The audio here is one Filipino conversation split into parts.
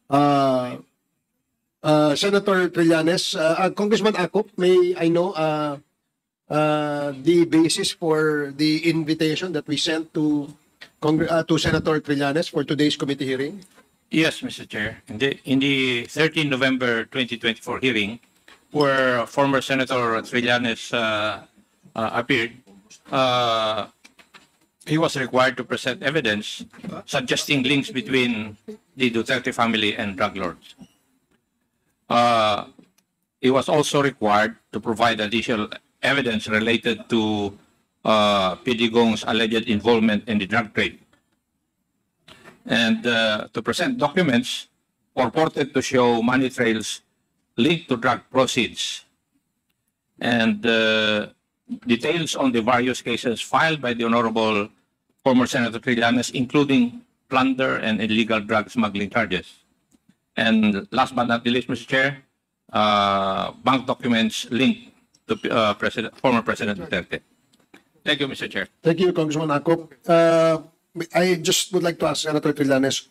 Uh, Senator Trillanes, Congressman Akop, may I know the basis for the invitation that we sent to Senator Trillanes for today's committee hearing? Yes, Mr. Chair. In the 13 November 2024 hearing, where former Senator Trillanes appeared, he was required to present evidence suggesting links between the Duterte family and drug lords. He was also required to provide additional evidence related to Pidigong's alleged involvement in the drug trade, and to present documents purported to show money trails linked to drug proceeds, and details on the various cases filed by the Honorable former Senator Trillanes, including plunder and illegal drug smuggling charges. And last but not the least, Mr. Chair, bank documents linked to former President Duterte. Thank you, Mr. Chair. Thank you, Congressman Akop. I just would like to ask Senator Trillanes,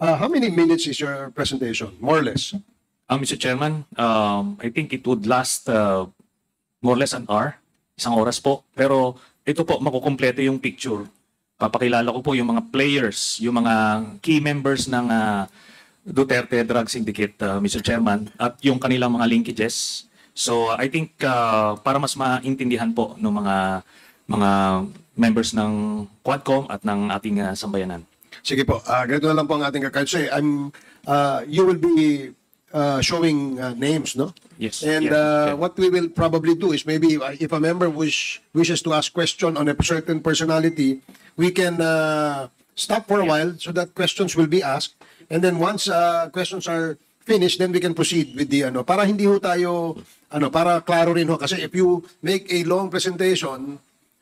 how many minutes is your presentation, more or less? Mr. Chairman, I think it would last more or less an hour, isang oras po. Pero ito po, makukumpleto yung picture. Papakilala ko po yung mga players, yung mga key members ng Duterte Drug Syndicate, Mr. Chairman, at yung kanilang mga linkages. So I think para mas maintindihan po ng mga members ng Quadcom at ng ating sambayanan. Sige po, ganito na lang po ang ating kakayos. You will be showing names, no? Yes. And yes, what we will probably do is maybe if a member wishes to ask question on a certain personality, we can stop for a while so that questions will be asked. And then once questions are finished, then we can proceed with the para hindi ho tayo para klaro rin ho kasi if you make a long presentation,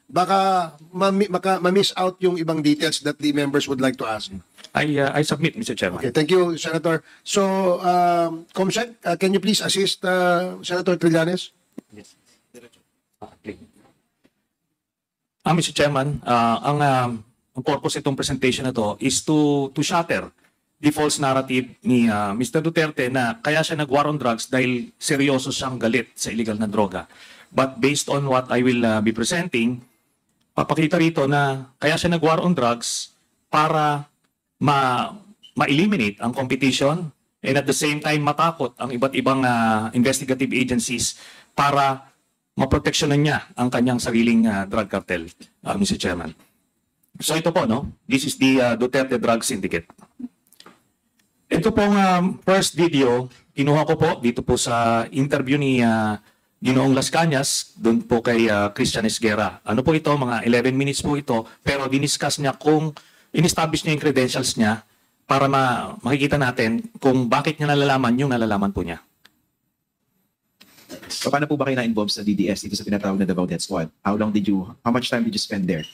baka ma-miss out yung ibang details that the members would like to ask. I submit, Mr. Chairman. Okay, thank you, Senator. So, Comsec, can you please assist Senator Trillanes? Yes. Mr. Chairman, ang purpose itong presentation na to is to shatter the false narrative ni Mr. Duterte na kaya siya nag-war on drugs dahil seryoso siyang galit sa illegal na droga. But based on what I will be presenting, papakita rito na kaya siya nag-war on drugs para ma-eliminate ang competition and at the same time matakot ang iba't ibang investigative agencies para maproteksyonan niya ang kanyang sariling drug cartel, Mr. Chairman. So ito po, no? This is the Duterte Drug Syndicate. Ito pong first video, kinuha ko po dito po sa interview ni Ginoong Las Cañas, doon po kay Christian Esguerra. Ano po ito? Mga 11 minutes po ito, pero diniscuss niya kung in-establish niya yung credentials niya para makikita natin kung bakit niya nalalaman yung nalalaman po niya. So, paano po ba kayo na-involve sa DDS dito sa tinatawag na Davao Death Squad? How much time did you spend there?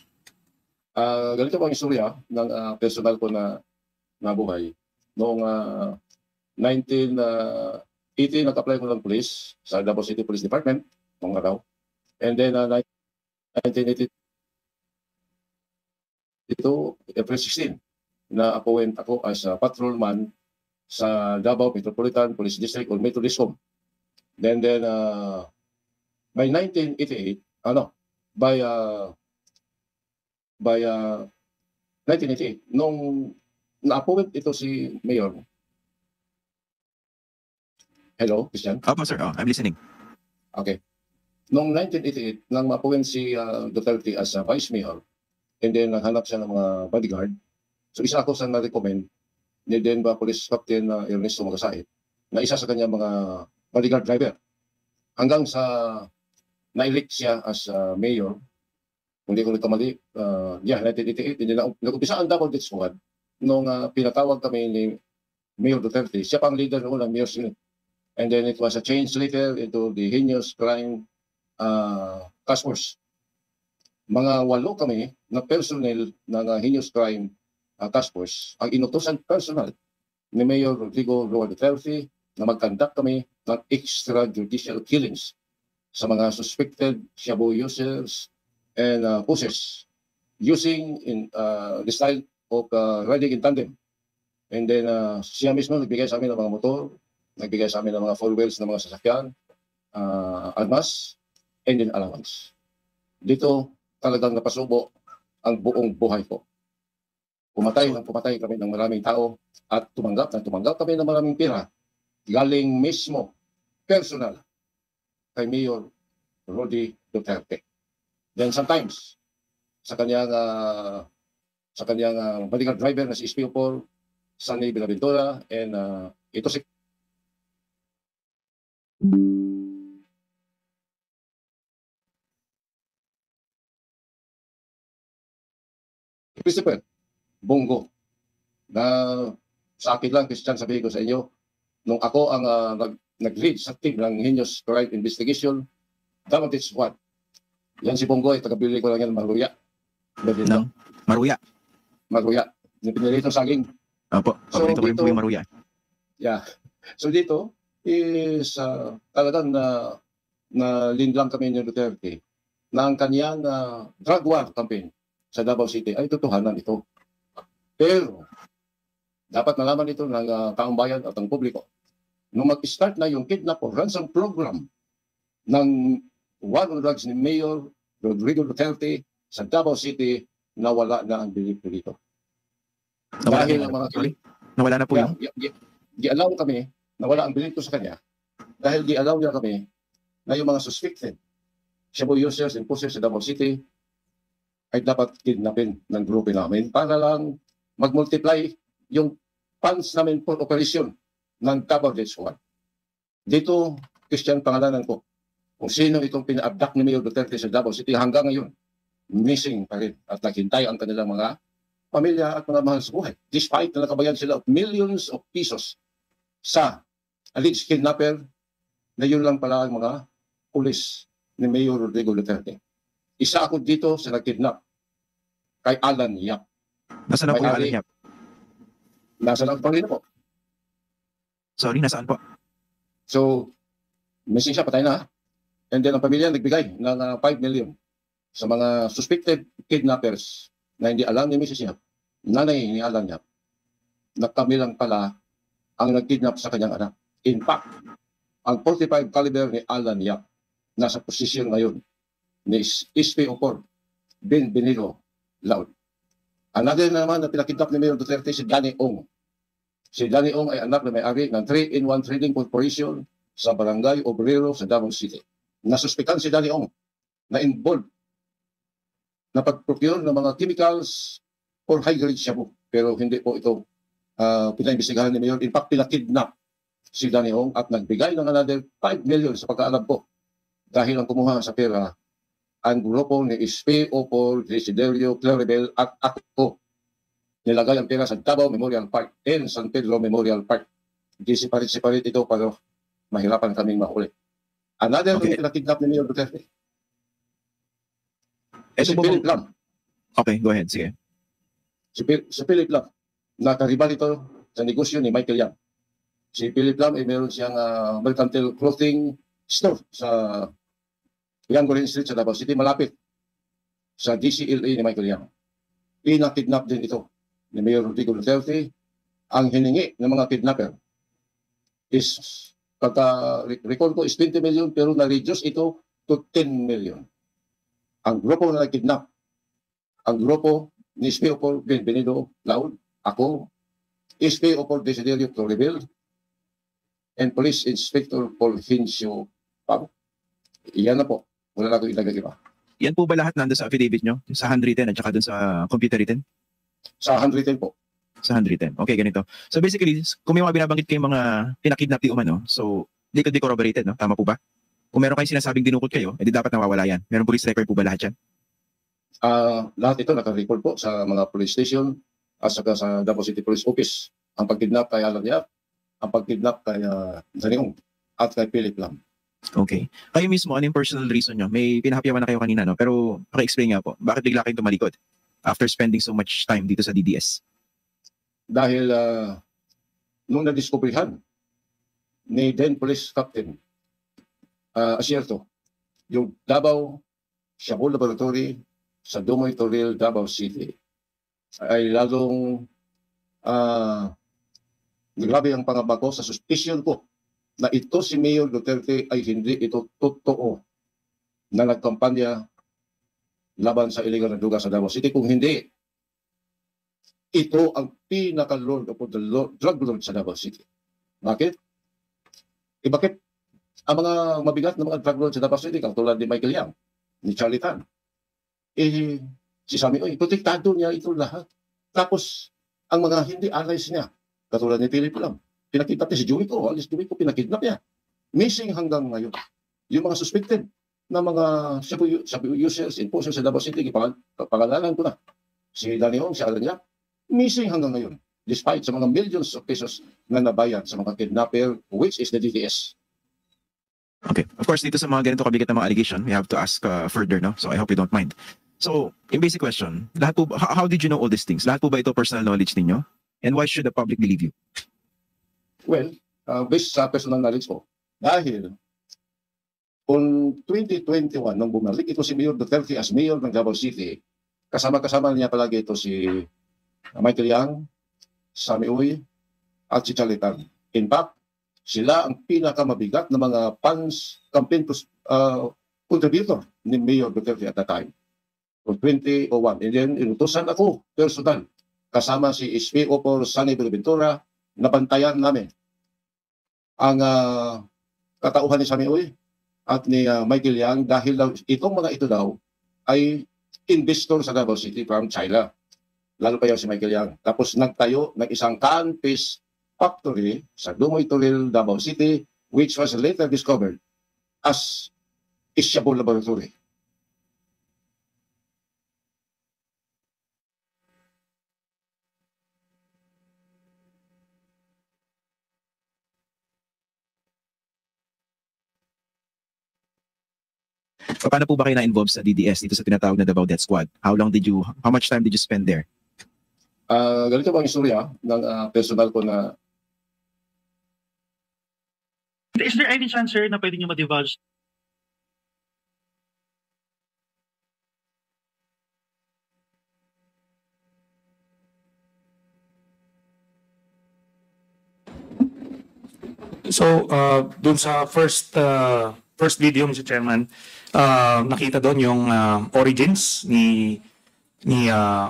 Ganito po ang istorya ng personal ko na buhay. Noong 1980, nag-apply ko ng police sa Davao City Police Department, noong araw. And then 1982, April 16, na-appoint ako as a patrolman sa Davao Metropolitan Police District or Metro Discom. Then by 1988, by 1988, nung na-appoint ito si Mayor. Hello, Christian? Opo, sir. I'm listening. Okay. Noong 1988, nang ma-appoint si Duterte as Vice Mayor, and then naghanap siya ng mga bodyguard. So isa ako sa na-recommend ni Denver Police Captain Ernesto Magasait na isa sa kanya mga bodyguard driver. Hanggang sa na-elect siya as mayor, kung hindi ko nagkamali, 1988, hindi nag-umpisa ang Double Death Squad. Nung pinatawag kami ni Mayor Duterte, siya pang leader ng Mayor's Unit. And then it was a change later into the heinous crime task force. Mga 8 kami na personnel ng heinous crime task force ang inutusan personal ni Mayor Rodrigo Roa Duterte na mag-conduct kami ng extrajudicial killings sa mga suspected shabu users and pushers using the style of riding in tandem. And then siya mismo nagbigay sa amin ng mga motor, nagbigay sa amin ng mga four wheels ng mga sasakyan, armas, and then allowance. Dito talagang napasubo ang buong buhay ko. Pumatay kami ng maraming tao at tumanggap kami ng maraming pera galing mismo personal kay Mayor Rody Duterte. Then sometimes sa kanyang bodyguard driver na si SPO4 Sunny Bilaventura, and ito si Christopher Bongo, na sa akin lang, Christian, sabihin ko sa inyo, nung ako ang nag-lead sa team ng Heinous Crime Investigation, dapat it's what? Yan si Bongo, taga-bili ko lang yan, Maruya. Ng Maruya. Maruya. Yung pinilito saging. Opo, paborito ko rin po yung Maruya. Yeah. So dito is talagang na lead lang kami ni Duterte na ang kanyang drug war campaign sa Davao City ay totohanan ito. Pero dapat nalaman ito ng taong bayan at ng publiko. Nung mag-start na yung kidnap or ransom program ng war on drugs ni Mayor Rodrigo Duterte sa Davao City, nawala na ang belief dito. Dahil ang mga Nawala na po yung? Di-allow kami, nawala ang belief ko sa kanya, dahil di-allow niya kami na yung mga suspected shabu users and pushers sa Davao City ay dapat kidnapin ng grupo namin para lang mag-multiply yung funds namin for operation ng Davao Death Squad. Dito, Christian, pangalanan ko, kung sino itong pina-abduct ni Mayor Duterte sa Davao City hanggang ngayon, missing pa rin at naghintay ang kanilang mga pamilya at mga mahal sa buhay. Despite na nakabayan sila of millions of pesos sa alleged kidnapper na yun lang pala ang mga pulis ni Mayor Rodrigo Duterte. Isa ako dito sa nag-kidnap kay Alan Yap. Nasaan na po yung Alan Yap? Nasa lang pa rin po. Sorry, nasaan po? So, missing siya, patay na. And then ang pamilya nagbigay ng 5 million sa mga suspected kidnappers na hindi alam ni Mrs. Yap, nanay ni Alan Yap, na kami lang pala ang nag-kidnap sa kanyang anak. In fact, ang 45 caliber ni Alan Yap nasa posisyon ngayon ni SPO4 Benito Laud. Another naman na pinakidnap ni Mayor Duterte si Danny Ong. Si Danny Ong ay anak na may-ari ng 3-in-1 Trading Corporation sa Barangay Obrero sa Davao City. Nasuspikan si Danny Ong na involved na pag-procure ng mga chemicals for high-grade shabu. Pero hindi po ito pinaimbestigahan ni Mayor. In fact, pinakidnap si Danny Ong at nagbigay ng another 5 million sa pagkaalam ko. Dahil ang kumuha sa pera ang grupo ni SPO4 Desiderio Claribel at ako. Nilagay ang pera sa Davao Memorial Park and San Pedro Memorial Park. Hindi separate ito para mahirapan kaming mahuli. Another Okay. pinakidnap ni Mayor Duterte. Ito Si po Philip bang... Lam. Okay, go ahead. Sige. Si Philip Lam. Nakaribal ito sa negosyo ni Michael Yang. Si Philip Lam ay meron siyang mercantile clothing store sa Yangorin Street sa Davao City, malapit sa DCLA ni Michael Yang. Pinakidnap din ito ni Mayor Rodrigo Duterte. Ang hiningi ng mga kidnapper is, recall ko, is 20 million pero na-reduce ito to 10 million. Ang grupo na nag-kidnap, ang grupo ni SPO4 Benito Laud, ako, SPO4 Desiderio Claribel, and Police Inspector Paul Hincio Pabo. Iyan na po. Wala na akong ilagay iba. Yan po ba lahat nandun sa affidavit nyo? Sa handwritten at saka dun sa computer written? Sa handwritten po. Sa handwritten. Okay, ganito. So basically, kung may mga binabanggit kayong mga pinakidnap di umano, so di corroborated, no? Tama po ba? Kung meron kayong sinasabing dinukot kayo, edi dapat nawawala yan. Meron police record po ba lahat yan? Lahat ito naka-record po sa mga police station at saka sa Davao City Police Office. Ang pagkidnap kay Alan Yap, ang pagkidnap kay Daniong at kay Philip Lam. Okay. Kayo mismo, ano yung personal reason nyo? May pinahapyawan na kayo kanina, no? Pero paki-explain nga po, bakit bigla kayong tumalikod after spending so much time dito sa DDS? Dahil nung nadiskubrihan ni then Police Captain Asierto, yung Davao Shabu Laboratory sa Dumoy Toril, Davao City ay lalong Grabe ang pangamba ko sa suspicion ko na ito si Mayor Duterte ay hindi ito totoo na nagkampanya laban sa illegal na druga sa Davao City. Kung hindi, ito ang pinaka-lord of the drug lord sa Davao City. Bakit? Bakit ang mga mabigat na mga drug lord sa Davao City, katulad ni Michael Yang, ni Charlie Tan, si Sammy Oy, protektado niya ito lahat. Tapos, ang mga hindi allies niya, katulad ni Philip Lam, pinakidnap niya si Jumico, Alice Jumico, pinakidnap niya. Missing hanggang ngayon. Yung mga suspected na mga sabi users, enforcers sa Davao City, pangalanan ko na. Si Daniong, si Alan Yap, missing hanggang ngayon. Despite sa mga millions of pesos na nabayad sa mga kidnapper, which is the DTS. Okay. Of course, dito sa mga ganito kabigat na mga allegation, we have to ask further, no? So I hope you don't mind. So, in basic question, lahat po, how did you know all these things? Lahat po ba ito personal knowledge ninyo? And why should the public believe you? Well, based sa personal knowledge ko, dahil on 2021, nung bumalik ito si Mayor Duterte as Mayor ng Davao City, kasama-kasama niya palagi ito si Michael Yang, Sammy Uy, at si Charlie Tan. In fact, sila ang pinakamabigat na mga fans campaign contributor ni Mayor Duterte at that time. For 2001. And then, inutusan ako, personal, kasama si SPO for Sunny Buenaventura, nabantayan namin ang katauhan ni Sammy Uy at ni Michael Yang dahil itong mga ito daw ay investor sa Davao City from China. Lalo pa yung si Michael Yang. Tapos nagtayo ng isang can-paste factory sa Dumoy Toril, Davao City, which was later discovered as Ishabol Laboratory. Paano po ba kayo na-involve sa DDS dito sa tinatawag na Davao Death Squad? How much time did you spend there? Ganito ba ang istorya ng personal ko na Is there any chance, sir, na pwede nyo ma-divulge? So, dun sa first video, Mr. Chairman, nakita doon yung origins ni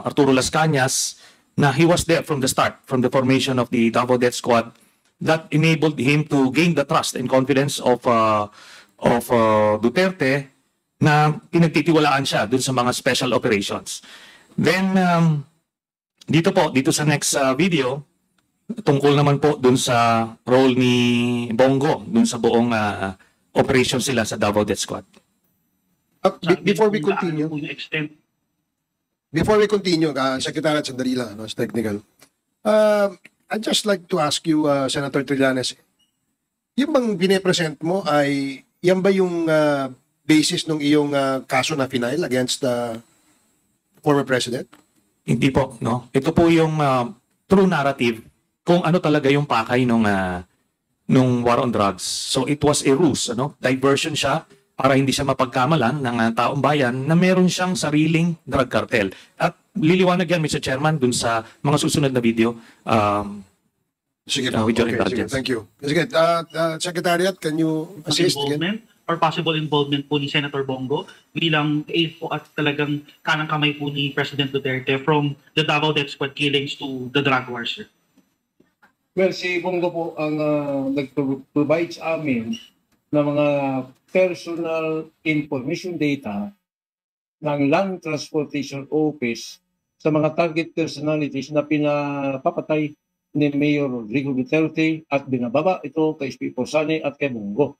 Arturo Las Cañas, na he was there from the start, from the formation of the Davao Death Squad, that enabled him to gain the trust and confidence of Duterte, na pinagtitiwalaan siya dun sa mga special operations. Then, dito sa next video, tungkol naman po dun sa role ni Bongo, dun sa buong operation sila sa Davao Death Squad. Before we continue, Secretary at sandali lang, no, it's technical. I'd just like to ask you, Senator Trillanes, yung bang bine-present mo ay, yan ba yung basis ng iyong kaso na final against the former president? Hindi po, no? Ito po yung true narrative kung ano talaga yung pakay nung war on drugs. So it was a ruse, ano? Diversion siya para hindi siya mapagkamalan ng taong bayan na meron siyang sariling drug cartel. At liliwanag yan, Mr. Chairman, dun sa mga susunod na video. Sige po. With your sige, indulgence. thank you. Sige, Secretariat, can you assist again? Possible involvement po ni Senator Bongo bilang aid po at talagang kanang kamay po ni President Duterte from the Davao Death Squad killings to the drug wars, sir. Well, si Bongo po ang nag-provide sa amin ng mga personal information data ng Land Transportation Office sa mga target personalities na pinapapatay ni Mayor Rodrigo Duterte at binababa ito kay SP Posani at kay Bongo.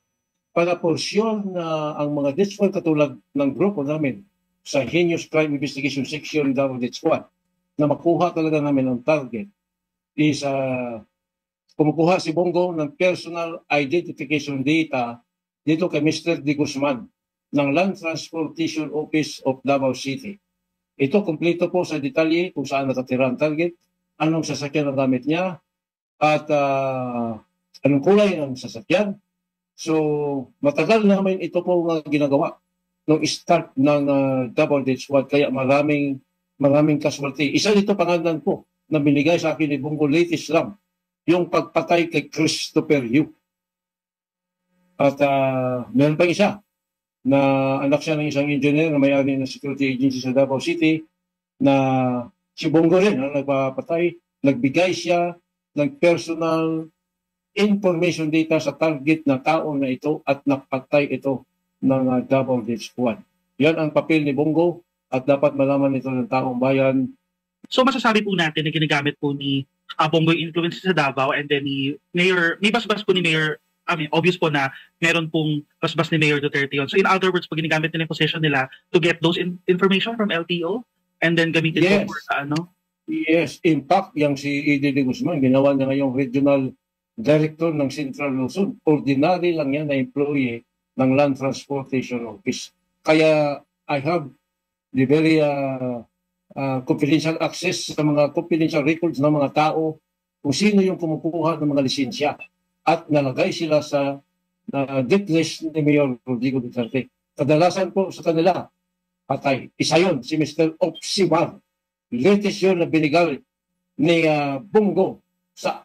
Para for sure na ang mga death squad katulad ng grupo namin sa Heinous Crime Investigation Section Davao Death Squad na makuha talaga namin ang target is kumukuha si Bongo ng personal identification data dito kay Mr. De Guzman ng Land Transportation Office of Davao City. Ito kompleto po sa detalye kung saan nakatira ang target, anong sasakyan ang gamit niya, at anong kulay ng sasakyan. So, matagal namin ito po ginagawa nung start ng Davao Death Squad, kaya maraming casualty. Isa dito pangalan po na binigay sa akin ni Bongo latest lang yung pagpatay kay Christopher Yu. At meron pa isa na anak siya ng isang engineer na may-ari ng security agency sa Davao City na si Bongo rin ang nagpapatay. Nagbigay siya ng personal information data sa target na tao na ito at napatay ito ng Davao Death Squad. Yan ang papel ni Bongo at dapat malaman ito ng taong bayan. So masasabi po natin na ginagamit po ni Bongo yung influence sa Davao, and then ni Mayor, may basbas po ni Mayor, obvious po na meron pong basbas ni Mayor Duterte yun. So in other words, pag ginagamit nila yung position nila to get those information from LTO and then gamitin Yes. po for sa ano? Yes, in fact, yung si E.D. de Guzman, ginawa niya ngayong regional director ng Central Luzon. Ordinary lang yan na employee ng Land Transportation Office. Kaya I have the very confidential access sa mga confidential records ng mga tao kung sino yung kumukuha ng mga lisensya at nalagay sila sa death list ni Mayor Rodrigo Duterte. Kadalasan po sa kanila, patay. Isa yun, si Mr. Opsimar. Latest yun na binigay ni Bongo sa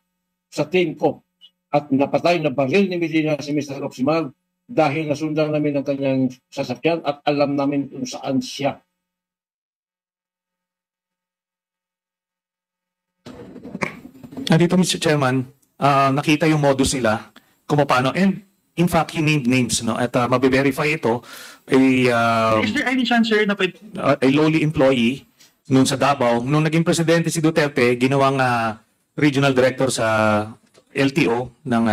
team ko. At napatay na baril ni Medina si Mr. Opsimar dahil nasundan namin ang kanyang sasakyan at alam namin kung saan siya. Dito, Mr. Chairman, nakita yung modus nila kung paano. And in fact, he named names, no? At mabe-verify ito Is there any chance, sir, na pwede? a lowly employee noon sa Davao. Nung naging presidente si Duterte, ginawang regional director sa LTO ng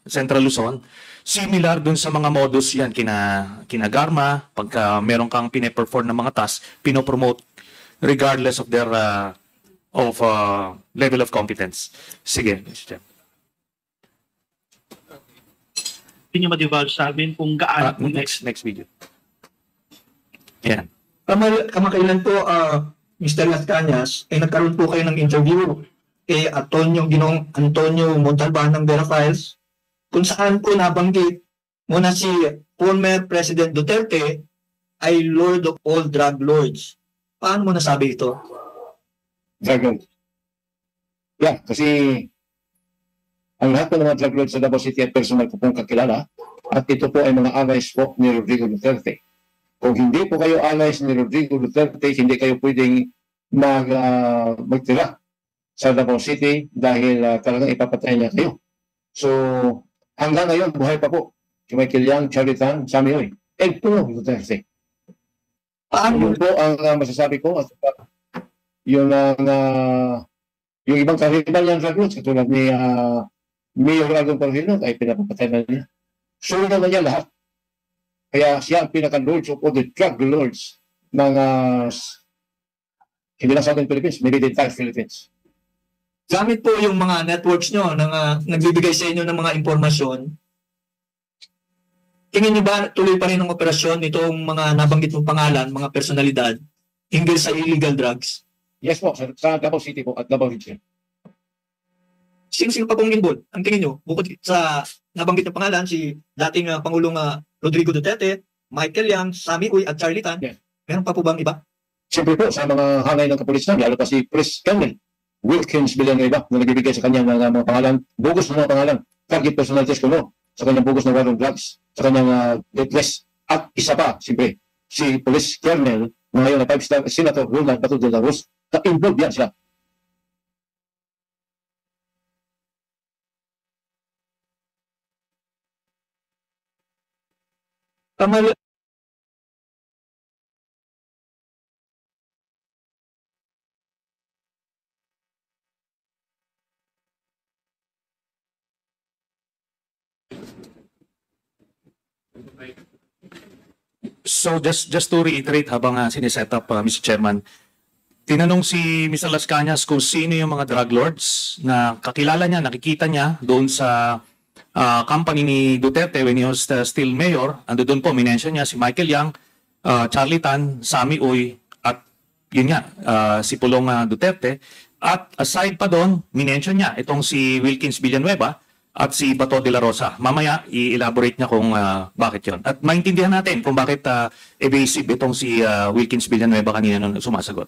Central Luzon. Similar dun sa mga modus yan, kina Garma, pagka meron kang pine-perform ng mga tasks, pinopromote regardless of their level of competence. Sige, Mr. Chair. Hindi nyo ma-divulge sa amin kung gaano. Next video. Yan. Kamakailan po, Mr. Las Cañas, ay nagkaroon po kayo ng interview kay Ginoong Antonio Montalban ng Vera Files, kung saan po nabanggit muna si former President Duterte ay Lord of all drug lords. Paano mo nasabi ito? Dragon. Yeah, kasi ang lahat ng mga drug lords sa Davao City ay personal ko pong kakilala at ito po ay mga allies po ni Rodrigo Duterte. Kung hindi po kayo allies ni Rodrigo Duterte, hindi kayo pwedeng magtira sa Davao City dahil talagang ipapatay niya kayo. So, hanggang ngayon, buhay pa po si Michael Yang, Charlie Tan, Sammy Oy, and Pulong Duterte. Yun po ang masasabi ko. At yung ibang karibal niyang drug lords, katulad ni Mayor Agong Corrino, ay pinapapatay na niya. Sure naman niya lahat. Kaya siya ang pinaka-lords of all the drug lords ng hindi lang Southern Philippines, maybe the entire Philippines. Gamit po yung mga networks nyo na nagbibigay sa inyo ng mga impormasyon. Tingin nyo ba tuloy pa rin ang operasyon nitong mga nabanggit mong pangalan, mga personalidad, hinggil sa illegal drugs? Yes po, sa Davao City po at Davao Region. Sino pa pong involved? Ang tingin nyo, bukod sa nabanggit ng pangalan, si dating Pangulong Rodrigo Duterte, Michael Yang, Sammy Uy at Charlie Tan, Yes. meron pa po bang iba? Siyempre po, sa mga hangay ng kapulisan, lalo pa si Chris Campbell, Wilkins Villanueva, na nagbibigay sa kanya ng mga pangalan, bogus na mga pangalan, target personalities ko sa kanyang bogus na war on drugs, sa kanyang death list. At isa pa, siyempre, si Police Colonel, na ngayon na 5-star Senator Ronald Bato de la Ruz, na involved yan siya. So just to reiterate habang sineset up, Mr. Chairman, tinanong si Mr. Las Cañas kung sino yung mga drug lords na kakilala niya, nakikita niya doon sa company ni Duterte when he was still mayor. Ando doon po, minention niya si Michael Yang, Charlie Tan, Sammy Uy, at yun nga, si Pulong Duterte. At aside pa doon, minention niya itong si Wilkins Villanueva at si Bato de la Rosa. Mamaya, i-elaborate niya kung bakit yon. At maintindihan natin kung bakit evasive itong si Wilkins Villanueva kanina nung sumasagot.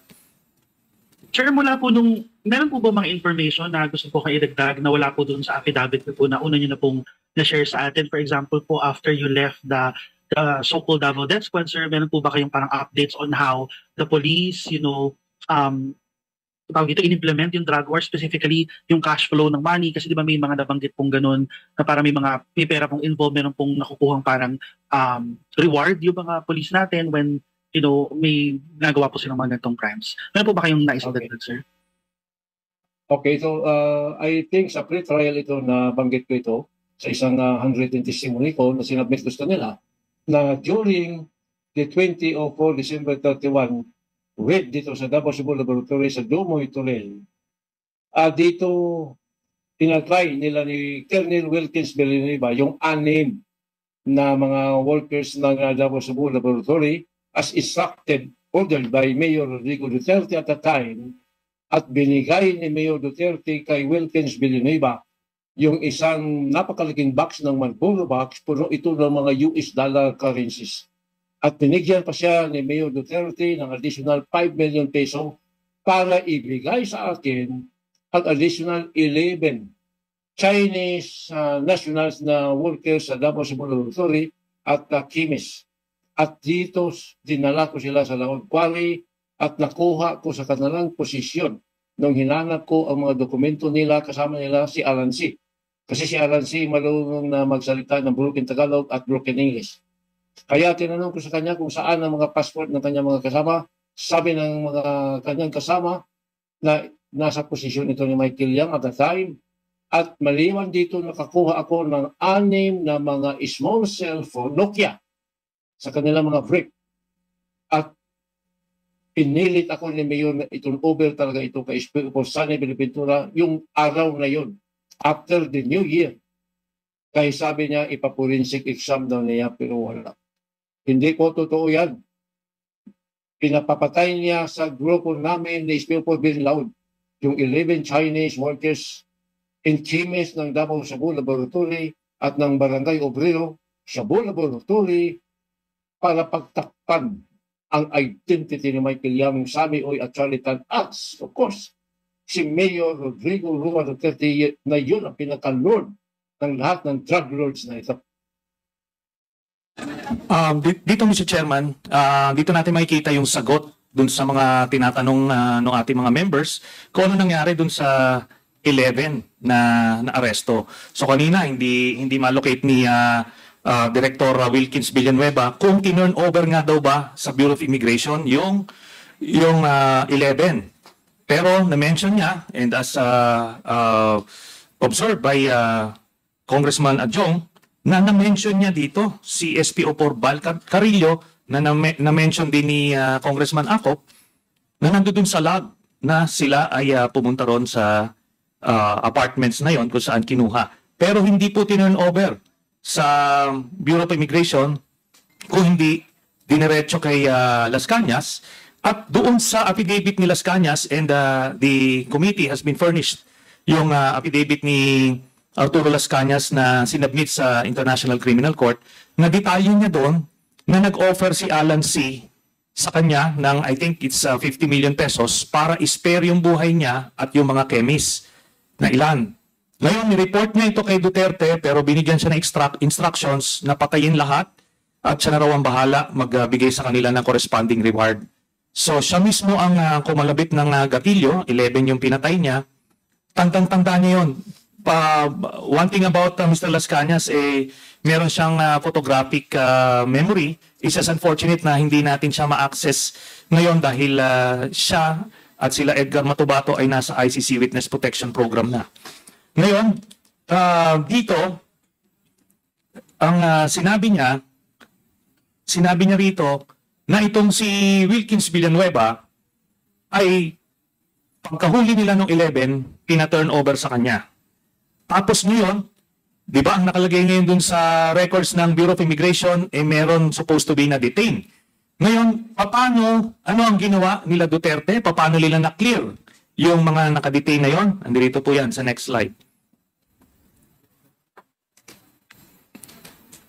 Sir, mula po nung, meron po ba mga information na gusto po kayo idagdag na wala po dun sa affidavit po na una nyo na pong na-share sa atin? For example po, after you left the so-called Davao Death Squad, sir, meron po ba kayong parang updates on how the police, tawag dito, in-implement yung drug war, specifically yung cash flow ng money, kasi di ba may mga nabanggit pong ganun na parang may pera pong involved, meron pong nakukuhang parang reward yung mga police natin when may nagawa po silang mga ganitong crimes. Meron po ba kayong naisagdag, sir? Okay, so I think sa pre-trial ito na banggit ko ito sa isang handwritten testimony ko na sinabit gusto nila na during the 20 of December 31 with dito sa Davao Cebu Laboratory sa Dumoy Turel, dito tinatry nila ni Colonel Wilkins Villanueva yung 6 na mga workers ng Davao Cebu Laboratory as instructed, ordered by Mayor Rodrigo Duterte at the time, at binigay ni Mayor Duterte kay Wilkins Villanueva yung isang napakalaking box ng Manpuro box, puno ito ng mga US dollar currencies. At binigyan pa siya ni Mayor Duterte ng additional 5 million peso para ibigay sa akin ang additional 11 Chinese nationals na workers sa Davao Cebu Laboratory at chemists. At dito dinala ko sila sa Laon Quarry at nakuha ko sa kanilang posisyon nung hinanap ko ang mga dokumento nila, kasama nila si Alan C. Kasi si Alan C. marunong na magsalita ng broken Tagalog at broken English. Kaya tinanong ko sa kanya kung saan ang mga passport ng kanyang mga kasama. Sabi ng mga kanyang kasama na nasa posisyon ito ni Michael Yang at the time. At maliwan dito nakakuha ako ng 6 na mga small cellphone Nokia sa kanilang mga brick. At pinilit ako ni Mayor na itong over talaga ito kay Espiritu Santo Pintura yung araw na yun after the New Year. Kaya sabi niya ipapurinsik exam daw niya pero wala. Hindi ko totoo yan. Pinapapatay niya sa grupo namin ni Espiritu Bin Laud yung 11 Chinese workers in chemists ng Davao Cebu Laboratory at ng Barangay Obrero Cebu Laboratory para pagtakpan ang identity ni Michael Yang, Sammy Oy at Charlie Tan. At, of course, si Mayor Rodrigo Rua Duterte na yun ang pinaka-lord ng lahat ng drug lords na ito. Dito, Mr. Chairman, dito natin makikita yung sagot dun sa mga tinatanong ng ating mga members kung ano nangyari dun sa 11 na aresto. So kanina, hindi ma-locate ni Director Wilkins Villanueva kung tinurn over nga daw ba sa Bureau of Immigration yung 11. Pero na-mention niya, and as observed by Congressman Adjong, na-mention niya dito si SPO4 Bal Carillo na-mention din ni Congressman Acop na nandoon sa log na sila ay pumunta ron sa apartments na yon kung saan kinuha. Pero hindi po tinurn over sa Bureau of Immigration kung hindi diniretso kay Las Cañas, at doon sa affidavit ni Las Cañas, and the committee has been furnished yung affidavit ni Arturo Las Cañas na sinubmit sa International Criminal Court, na detalye niya doon na nag-offer si Alan C. sa kanya ng I think it's 50 million pesos para spare yung buhay niya at yung mga chemists na ilan. Ngayon, ni-report niya ito kay Duterte pero binigyan siya ng instructions na patayin lahat at siya na raw ang bahala magbigay sa kanila ng corresponding reward. So siya mismo ang kumalabit ng gatilyo, 11 yung pinatay niya. Tandang-tanda niya yun. One thing about Mr. Las Cañas, meron siyang photographic memory. It's just unfortunate na hindi natin siya ma-access ngayon dahil siya at sila Edgar Matubato ay nasa ICC Witness Protection Program na. Ngayon, dito, ang sinabi niya rito na itong si Wilkins Villanueva ay pagkahuli nila ng 11, tina-turn over sa kanya. Tapos ngayon, di ba ang nakalagay ngayon dun sa records ng Bureau of Immigration, meron supposed to be na-detain. Ngayon, ano ang ginawa nila Duterte? Paano nila na-clear yung mga nakadetain na yon? Andito po yan sa next slide.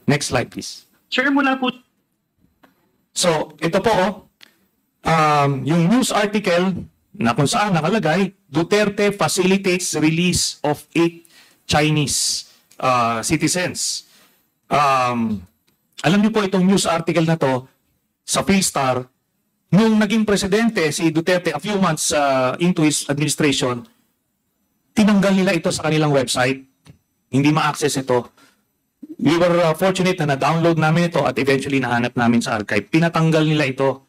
Next slide, please. Sir, mula po. So, ito po, yung news article na kung saan nakalagay, Duterte facilitates release of 8 Chinese citizens. Alam niyo po itong news article na to sa Philstar, nung naging presidente si Duterte a few months into his administration, tinanggal nila ito sa kanilang website. Hindi ma-access ito. We were fortunate na na-download namin ito at eventually nahanap namin sa archive. Pinatanggal nila ito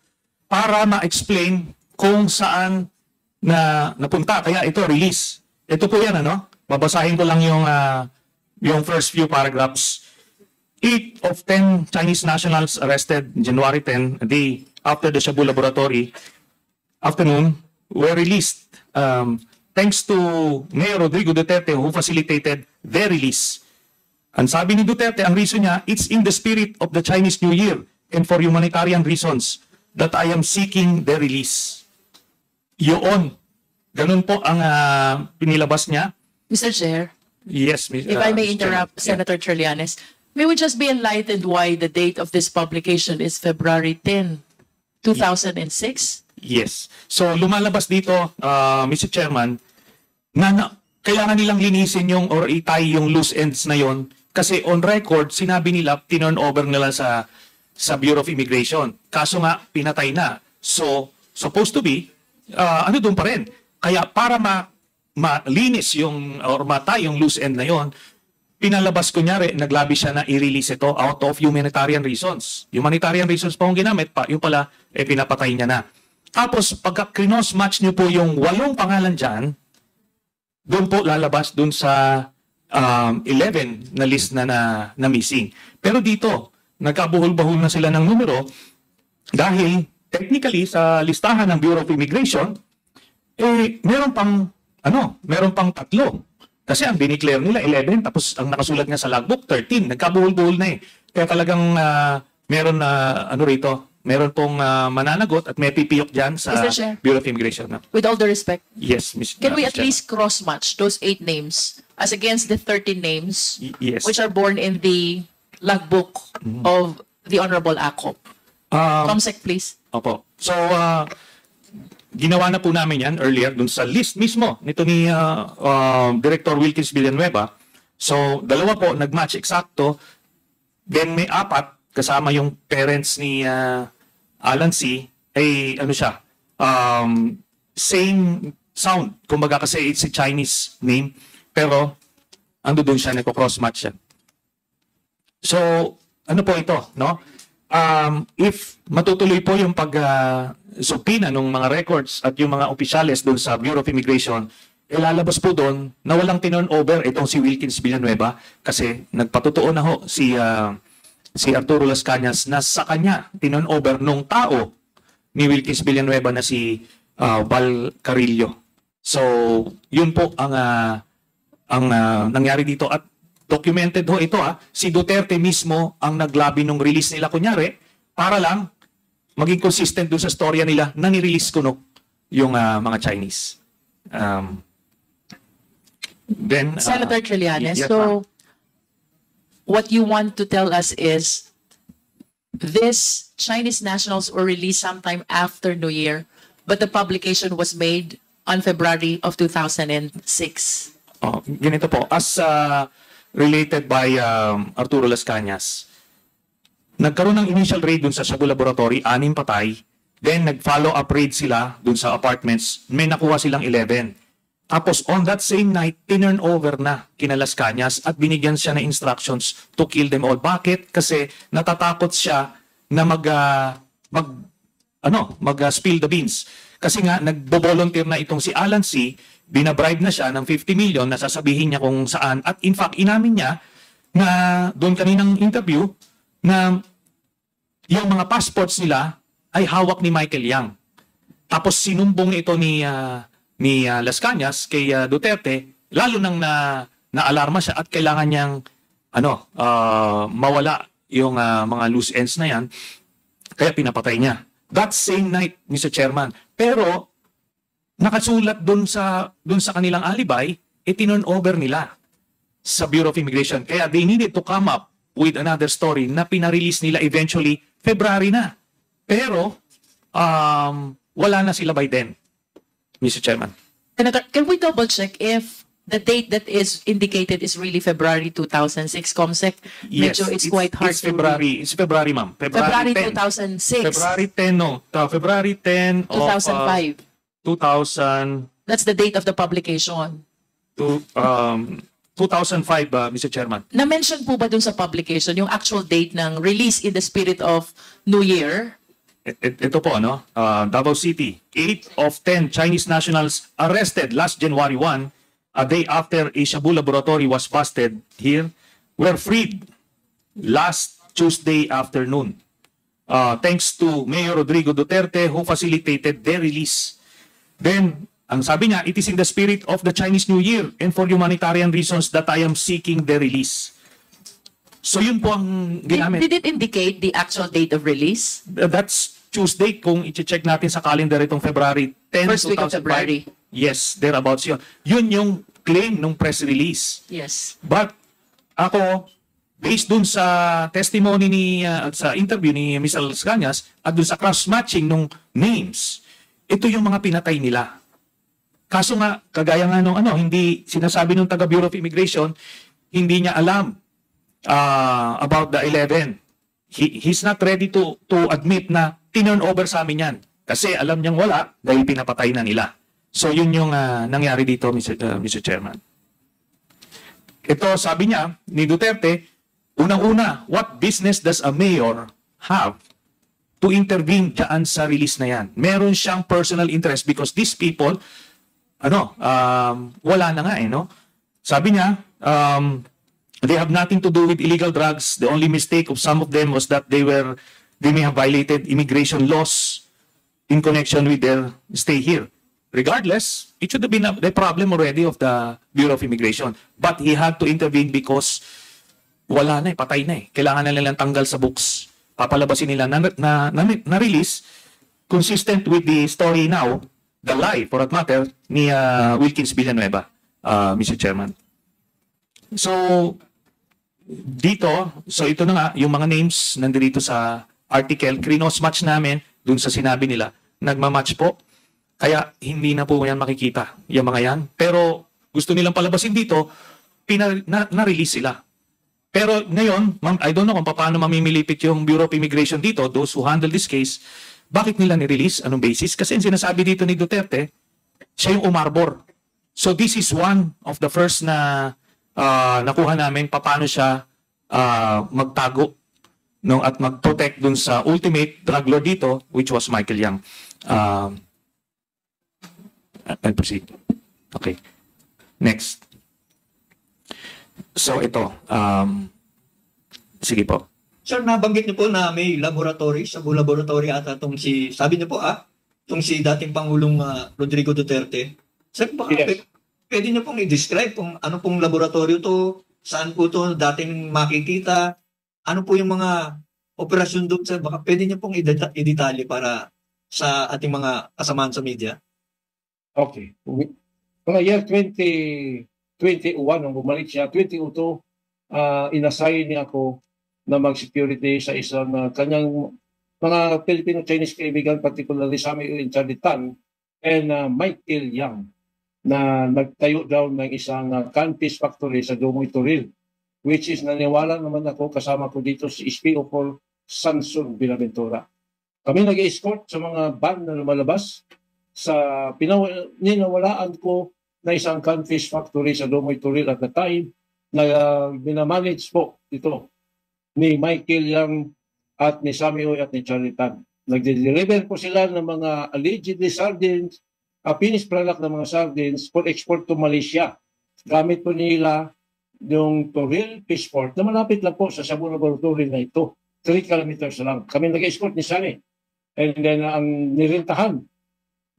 para ma-explain kung saan na napunta. Kaya ito, release. Ito po yan, ano? Babasahin ko lang yung first few paragraphs. 8 of 10 Chinese nationals arrested January 10, a day after the Shabu Laboratory afternoon, were released thanks to Mayor Rodrigo Duterte who facilitated their release. Ang sabi ni Duterte, ang reason niya, it's in the spirit of the Chinese New Year and for humanitarian reasons that I am seeking their release. Yun. Ganun po ang pinilabas niya. Mr. Chair, Yes, Ms. if I may Mr. interrupt Chairman. Senator Trillanes, may we just be enlightened why the date of this publication is February 10, 2006? Yes. So lumalabas dito, Mr. Chairman, na kailangan nilang linisin yung or itay yung loose ends na yon kasi on record sinabi nila tinurn over nila sa Bureau of Immigration. Kaso nga pinatay na. So supposed to be ano doon pa rin. Kaya para malinis yung or matay yung loose end na yon, pinalabas kunyari, naglabi siya na i-release ito out of humanitarian reasons. Humanitarian reasons pa kung ginamit pa, yung pala, pinapatay niya na. Tapos, pagka cross-match niyo po yung 8 pangalan dyan, doon po lalabas doon sa 11 na list na missing. Pero dito, nagkabuhol-bahol na sila ng numero dahil technically sa listahan ng Bureau of Immigration, meron pang 3. Kasi ang dineclare nila 11 tapos ang nakasulat nga sa logbook 13. Nagkabuhol-buhol na eh. Kaya talagang meron meron pong mananagot at may pipiyok dyan sa Mr. Chair. Bureau of Immigration. With all due respect, Yes, Ms. can we Ms. at least cross-match those 8 names as against the 13 names Yes. which are born in the logbook of the Honorable ACOP? Comsec, please. Opo. So, ginawa na po namin yan earlier dun sa list mismo nito ni Director Wilkins Villanueva. So, 2 po, nag-match eksakto. Then may 4, kasama yung parents ni Alan C. Same sound. Kumbaga kasi it's a Chinese name. Pero, ando doon siya, nagko-cross-match siya. So, ano po ito, no? If matutuloy po yung pag-supina ng mga records at yung mga opisyales doon sa Bureau of Immigration, ilalabas po doon na walang tinurn over itong si Wilkins Villanueva kasi nagpatotoo na ho si Arturo Las Cañas na sa kanya tinurn over nung tao ni Wilkins Villanueva na si Val Carrillo. So, yun po ang nangyari dito at documented ho ito si Duterte mismo ang naglabi nung release nila kunyari para lang maging consistent dun sa storya nila na nirelease kunok yung mga Chinese. Then Senator Trillanes, yes, so what you want to tell us is this Chinese nationals were released sometime after New Year, but the publication was made on February of 2006. Ganito po, as related by Arturo Las Cañas, nagkaroon ng initial raid dun sa Shabu Laboratory, 6 patay, then nag-follow up raid sila dun sa apartments, may nakuha silang 11. Tapos on that same night, tinurn over na kina Las Cañas at binigyan siya ng instructions to kill them all. Bakit? Kasi natatakot siya na mag-spill the beans. Kasi nga, nagbo-volunteer na itong si Alan C., binabribe na siya ng 50 million na sasabihin niya kung saan. At in fact, inamin niya na doon kaninang interview na yung mga passports nila ay hawak ni Michael Yang. Tapos sinumbong ito ni Las Cañas kay Duterte, lalo nang na-alarma siya at kailangan niyang mawala yung mga loose ends na yan. Kaya pinapatay niya. That same night, Mr. Chairman. Pero nakasulat dun sa kanilang alibay, tinurn over nila sa Bureau of Immigration. Kaya they needed to come up with another story na pinarelease nila eventually February na. Pero wala na sila by then. Mr. Chairman. Senator, can we double check if the date that is indicated is really February 2006, COMSEC? Medyo it's quite hard it's February. It's February, ma'am. February 10. 2006. February 10, no. February 10 of 2005. 2000 That's the date of the publication. to 2005, Mr. Chairman. Na-mention po ba dun sa publication yung actual date ng release in the spirit of New Year? Ito po, no? Davao City. 8 of 10 Chinese nationals arrested last January 1, a day after a Shabu laboratory was busted here, were freed last Tuesday afternoon. Thanks to Mayor Rodrigo Duterte who facilitated their release. Then, ang sabi niya, it is in the spirit of the Chinese New Year and for humanitarian reasons that I am seeking their release. So yun po ang ginamit. Did it indicate the actual date of release? That's Tuesday kung i-check natin sa calendar itong February 10, First week of 2005. February. Yes, thereabouts yun. Yun yung claim ng press release. Yes. But ako, based dun sa testimony at sa interview ni Ms. Las Cañas at dun sa cross-matching ng names, ito yung mga pinatay nila. Kaso nga, kagaya nga nung hindi sinasabi ng taga Bureau of Immigration, hindi niya alam about the 11. He's not ready to admit na tinurn over sa amin yan. Kasi alam niyang wala dahil pinapatay na nila. So yun yung nangyari dito, Mr. Chairman. Ito, sabi niya, ni Duterte, unang-una, what business does a mayor have to intervene dyan sa release na yan? Meron siyang personal interest because these people, wala na nga no? Sabi niya, they have nothing to do with illegal drugs. The only mistake of some of them was that they may have violated immigration laws in connection with their stay here. Regardless, it should have been the problem already of the Bureau of Immigration. But he had to intervene because wala na patay na Kailangan na nilang tanggal sa books. Papalabasin nila na release consistent with the story now, the lie for that matter, ni Wilkins Villanueva, Mr. Chairman. So, ito na nga, yung mga names nandito sa article, cross-match namin dun sa sinabi nila, nagmamatch po. Kaya hindi na po yan makikita, yung mga yan. Pero gusto nilang palabasin dito, na-release sila. Pero ngayon, I don't know kung paano mamimilipit yung Bureau of Immigration dito, those who handle this case, bakit nila ni-release? Anong basis? Kasi sinasabi dito ni Duterte, siya yung umarbor. So this is one of the first na nakuha namin paano siya magtago at mag-protect dun sa ultimate drug lord dito, which was Michael Yang. I'll proceed. Okay. Next. So ito. Sige po. Sir, nabanggit niyo po na may laboratory, Shabu laboratory ata sabi niyo po itong si dating Pangulong Rodrigo Duterte. Sir, baka pwede niyo pong i-describe kung ano pong laboratorio to, saan po to dating makikita, ano po yung mga operasyon doon, sir, baka pwede niyo pong i-detalye para sa ating mga kasamahan sa media. Okay. Mga year 2021, nung bumalik siya, 2002, inassign niya ako na mag-security sa isang kanyang mga Filipino-Chinese kaibigan, particularly Samuel Inchaditan and Michael Yang, na nagtayo daw ng isang canfish factory sa Dumoy Toril, which is naniwala naman ako, kasama ko dito si SPO4 Samson Binaventura. Kami nag-escort sa mga van na lumalabas sa ninawalaan ko na isang canfish factory sa Dumoy Toril at the time na minamanage po ito ni Michael Yang at ni Samuel at ni Charlie Tan. Nagde-deliver po sila ng mga allegedly sardines, finished product ng mga sardines for export to Malaysia. Gamit po nila yung Toril Fish Port na malapit lang po sa Shabu Laboratory na ito. 3 kilometers lang. Kami nag-escort ni Sunny. And then ang nirintahan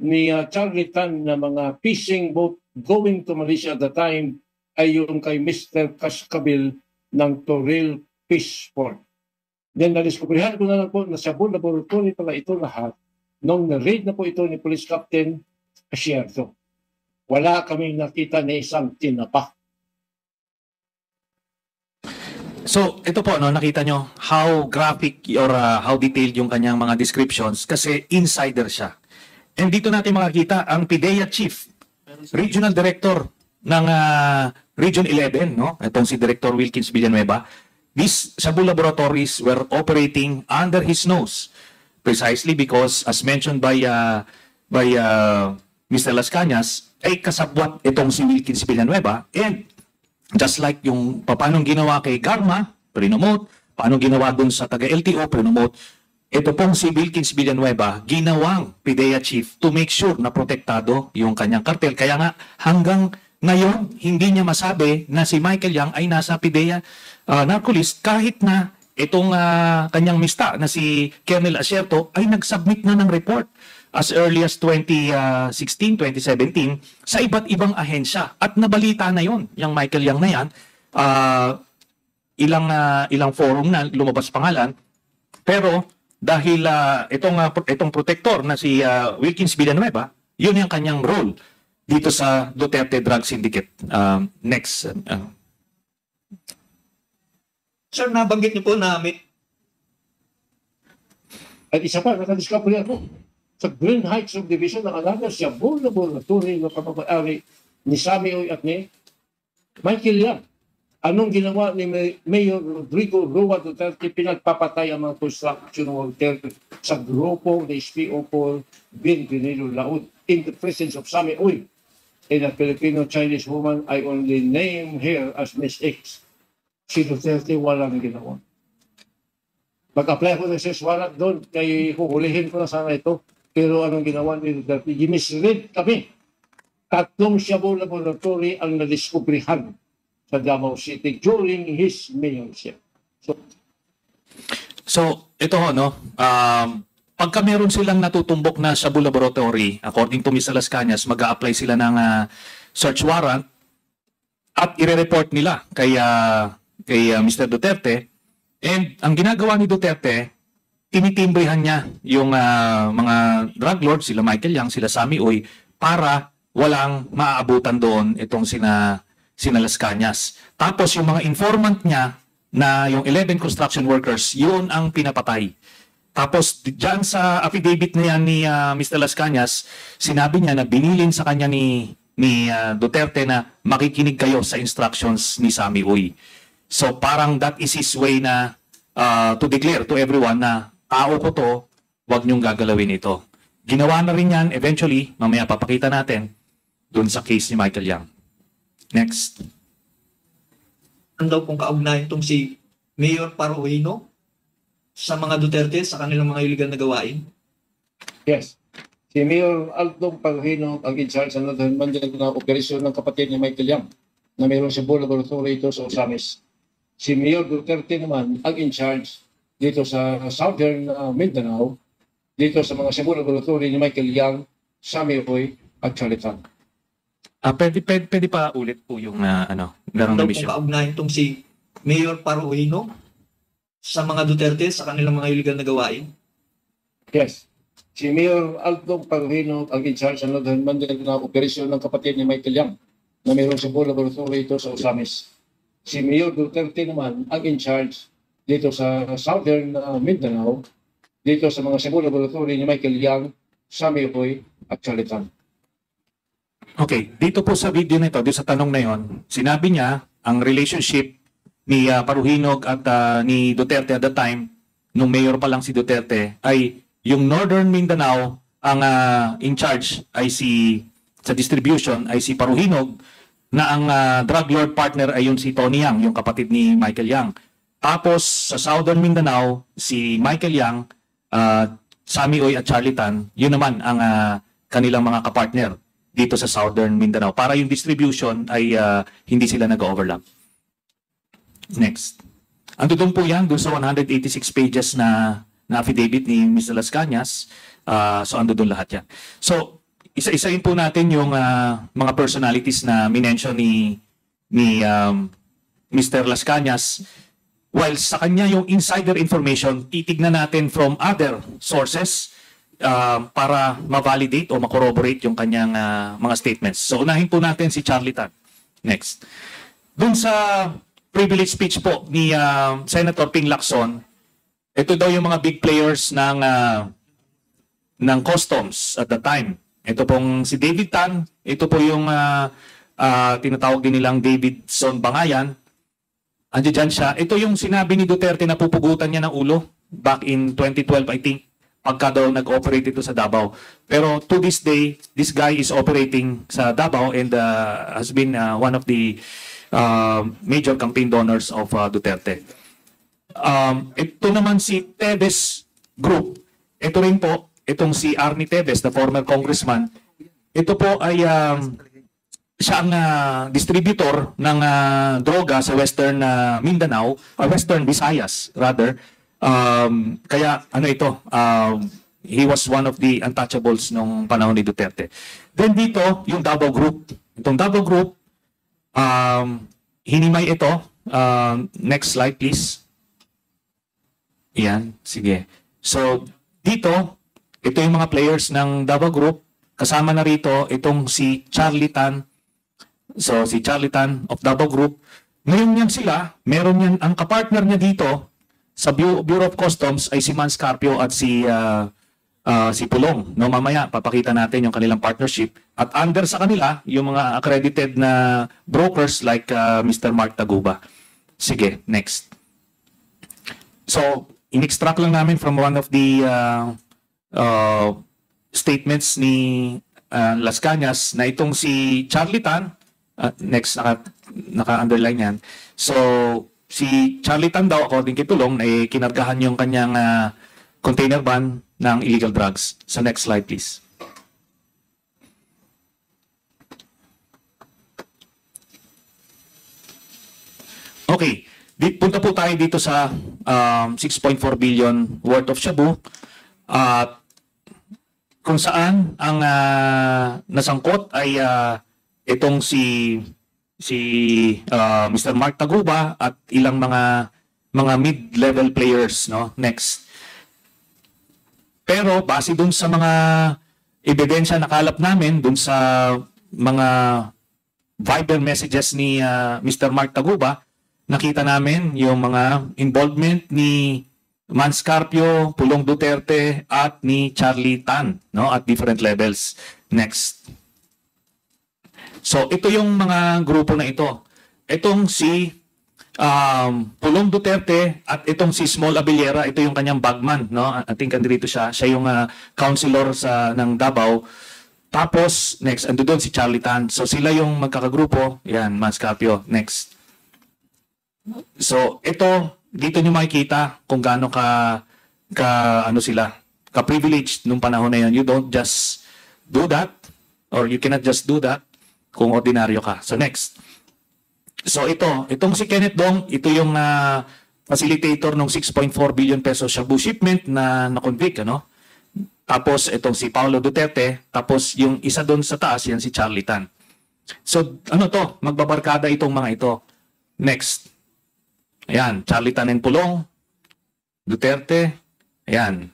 ni Charlie Tan na mga fishing boat going to Malaysia at the time ay yung kay Mr. Cascabil ng Toril Fish Port. Then nadiskubrihan ko na lang po na Shabu Laboratory pala ito lahat nung na-raid na po ito ni Police Captain Asierto. Wala kaming nakita ni isang tinapa. So, ito po, nakita nyo how graphic or how detailed yung kanyang mga descriptions kasi insider siya. And dito natin makikita ang PIDEA Chief, Regional Director ng Region 11, no? Itong si Director Wilkins Villanueva. These Shabu laboratories were operating under his nose precisely because, as mentioned by Mr. Las Cañas, ay kasabwat itong si Wilkins Villanueva. And just like yung paano ginawa kay Garma, prinomote, paano ginawa dun sa taga-LTO, prinomote, ito pong si Wilkins Villanueva, ginawang PIDEA Chief to make sure na protektado yung kanyang kartel. Kaya nga, hanggang ngayon, hindi niya masabi na si Michael Yang ay nasa PIDEA narcolist kahit na itong kanyang mista na si Colonel Asierto ay nag-submit na ng report as early as 2016, 2017 sa iba't ibang ahensya. At nabalita na yon, yung Michael Yang na yan, ilang forum na lumabas pangalan, pero dahil itong protector na si Wilkins Villanueva, yun yung kanyang role dito sa Duterte Drug Syndicate. Next. Sir, nabanggit niyo po na may At isa pa, nakadiscovery ako sa Green Heights Subdivision ng alaga siya buong laboratory ng kapapayari ni Sammy at ni Michael Yang. Anong ginawa ni Mayor Rodrigo Roa Duterte? Pinagpapatay ang mga construction worker sa grupo ng SPO4 Bienvenido Laud in the presence of Sammy Uy and a Filipino-Chinese woman. I only name her as Miss X. Si Duterte walang ginawa. Mag-apply ko ng search warrant doon, kaya huhulihin ko na sana ito. Pero anong ginawa ni Duterte? Gimisread kami. 3 Shabu laboratory ang nadiskubrihan sa Davao City during his mayorship. So ito no, pagka meron silang natutumbok na Shabu laboratory, according to Mr. Las Cañas, mag-a-apply sila ng search warrant at ire-report nila kay Mr. Duterte. And ang ginagawa ni Duterte, tinitimbrehan niya yung mga drug lords, sila Michael Yang, sila Sammy Uy, para walang maaabutan doon itong sina Las Cañas. Tapos yung mga informant niya na yung 11 construction workers, yun ang pinapatay. Tapos dyan sa affidavit na yan ni Mr. Las Cañas, sinabi niya na binilin sa kanya ni Duterte na makikinig kayo sa instructions ni Sammy Uy. So parang that is his way na to declare to everyone na tao ko to, wag niyong gagalawin ito. Ginawa na rin yan eventually, mamaya papakita natin dun sa case ni Michael Yang. Next. ano daw pong kaugnayan itong si Mayor Paruino sa mga Duterte sa kanilang mga iligal na gawain? Yes. Si Mayor Aldo Paruino ang in-charge ng Northern na operasyon ng kapatid ni Michael Yang na mayroong Cebu Laboratory ito sa Osamis. Si Mayor Duterte naman ang in-charge dito sa Southern Mindanao, dito sa mga Cebu Laboratory ni Michael Yang, Sammy Roy at Chalitan. Pwede pa ulit po yung Ano larong daw mission. pong kaugnayan itong si Mayor Paruino sa mga Duterte sa kanilang mga iligal na gawain? Yes. Si Mayor Aldo Paruino ang in-charge ng Northern na operasyon ng kapatid ni Michael Yang na mayroong Cebu Laboratory ito sa Osamis. Si Mayor Duterte naman ang in-charge dito sa Southern Mindanao, dito sa mga Cebu Laboratory ni Michael Yang, Sammy Roy at Chalitan. Okay, dito po sa video na ito, dito sa tanong na yon, sinabi niya ang relationship ni Paruhinog at ni Duterte at the time, nung mayor pa lang si Duterte, ay yung Northern Mindanao ang in charge ay sa distribution ay si Paruhinog, na ang drug lord partner ay yung si Tony Yang, yung kapatid ni Michael Yang. Tapos sa Southern Mindanao, si Michael Yang, Sammy Oy at Chalitan, yun naman ang kanilang mga kapartner dito sa Southern Mindanao. Para yung distribution ay hindi sila nag-overlap. Next. Ando doon po yan, doon sa 186 pages na affidavit ni Mr. Las Cañas. So ando doon lahat yan. So, isa-isahin po natin yung mga personalities na minention ni Mr. Las Cañas. While sa kanya yung insider information, titignan natin from other sources para ma-validate o ma-corroborate yung kanyang mga statements. So unahin po natin si Charlie Tan. Next. Doon sa privilege speech po ni Senator Ping Lacson, ito daw yung mga big players ng ng customs at the time. Ito pong si David Tan, ito po yung tinatawag din nilang Davidson Bangayan. Andiyan siya. Ito yung sinabi ni Duterte na pupugutan niya ng ulo back in 2012, I think, pagka daw nag-operate ito sa Davao. Pero to this day, this guy is operating sa Davao and has been one of the major campaign donors of Duterte. Ito naman si Tevez Group. Ito rin po, itong si Arnie Tevez, the former congressman. Ito po ay siya ang distributor ng droga sa Western Mindanao, Western Visayas rather. Kaya ano ito, he was one of the untouchables nung panahon ni Duterte. Then dito, yung Davao Group. Itong Davao Group, hinimay ito. Next slide please. Yan, sige. So dito, ito yung mga players ng Davao Group. Kasama na rito itong si Charlie Tan. So, si Charlie Tan of Davao Group. Ngayon yan sila, meron yan, ang kapartner niya dito sa Bureau of Customs ay si Mans Carpio at si Pulong. No, mamaya, papakita natin yung kanilang partnership. At under sa kanila, yung mga accredited na brokers like Mr. Mark Taguba. Sige, next. So, in-extract lang namin from one of the statements ni Las Cañas na itong si Charlie Tan, next, naka-underline yan. So, si Charlie Tan daw, according kay Tulong, ay kinargahan yung kanyang container van ng illegal drugs. So, next slide, please. Okay. Punta po tayo dito sa 6.4 billion worth of shabu. At kung saan ang nasangkot ay itong si Mr. Mark Taguba at ilang mga mid-level players, no? Next. Pero base dun sa mga ebidensya na kalap namin dun sa mga Viber messages ni Mr. Mark Taguba, nakita namin yung mga involvement ni Mans Carpio, Pulong Duterte at ni Charlie Tan, no, at different levels. Next. So ito yung mga grupo na ito. Itong si Pulong Duterte at itong si Small Abiliera, ito yung kanyang bagman, no? I think andito siya. Siya yung councilor ng Davao. Tapos next, ando doon si Charlie Tan. So sila yung magkakagrupo. Yan, Mans Carpio. Next. So ito, dito nyo makikita kung gaano ano sila, ka-privileged nung panahon na yun. You don't just do that, or you cannot just do that kung ordinaryo ka. So next. So itong si Kenneth Dong, ito yung facilitator ng 6.4 billion pesos shabu shipment na na-convict, ano? Tapos itong si Paulo Duterte, tapos yung isa doon sa taas, yan si Charlie Tan. So ano to, magbabarkada itong mga ito. Next. Ayan, Charlie Tan and Pulong, Duterte, ayan.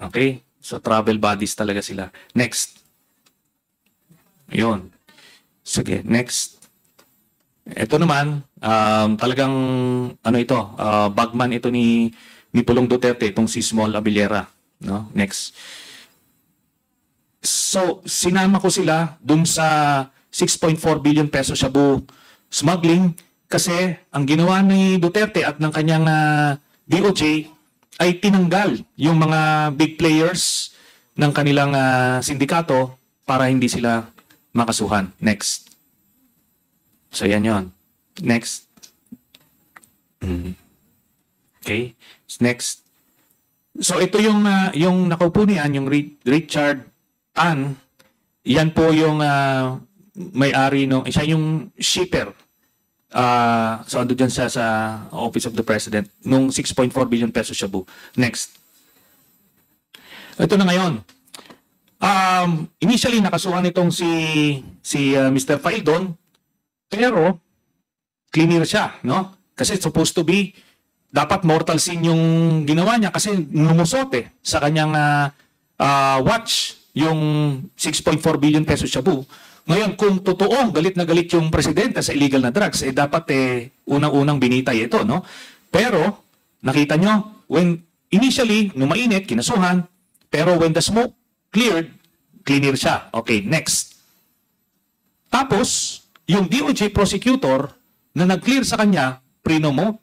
Okay? So travel buddies talaga sila. Next. Ayun. Sige, next. Ito naman, talagang ano ito, bagman ito ni Pulong Duterte, itong si Small Abiliera, no? Next. So, sinama ko sila dun sa 6.4 billion peso shabu smuggling kasi ang ginawa ni Duterte at ng kanyang DOJ ay tinanggal yung mga big players ng kanilang sindikato para hindi sila makasuhan. Next. So, yan yon. Next. Okay. Next. So, ito yung nakaupo niyan, yung Richard Tan. Yan po yung may-ari nung, siya yung shipper. So, ando dyan sa Office of the President nung 6.4 billion pesos shabu. Next. Ito na ngayon. Initially, nakasuhan itong si Mr. Faidon, pero cleaner siya, no? Kasi supposed to be, dapat mortal sin yung ginawa niya kasi numusot sa kanyang watch yung 6.4 billion pesos shabu. Ngayon, kung totoo, galit na galit yung presidente sa illegal na drugs, dapat unang-unang binitay ito, no? Pero, nakita nyo, when initially, nung mainit, kinasuhan, pero when the smoke cleared, clear siya. Okay, next. Tapos, yung DOJ prosecutor na nag-clear sa kanya, prinomote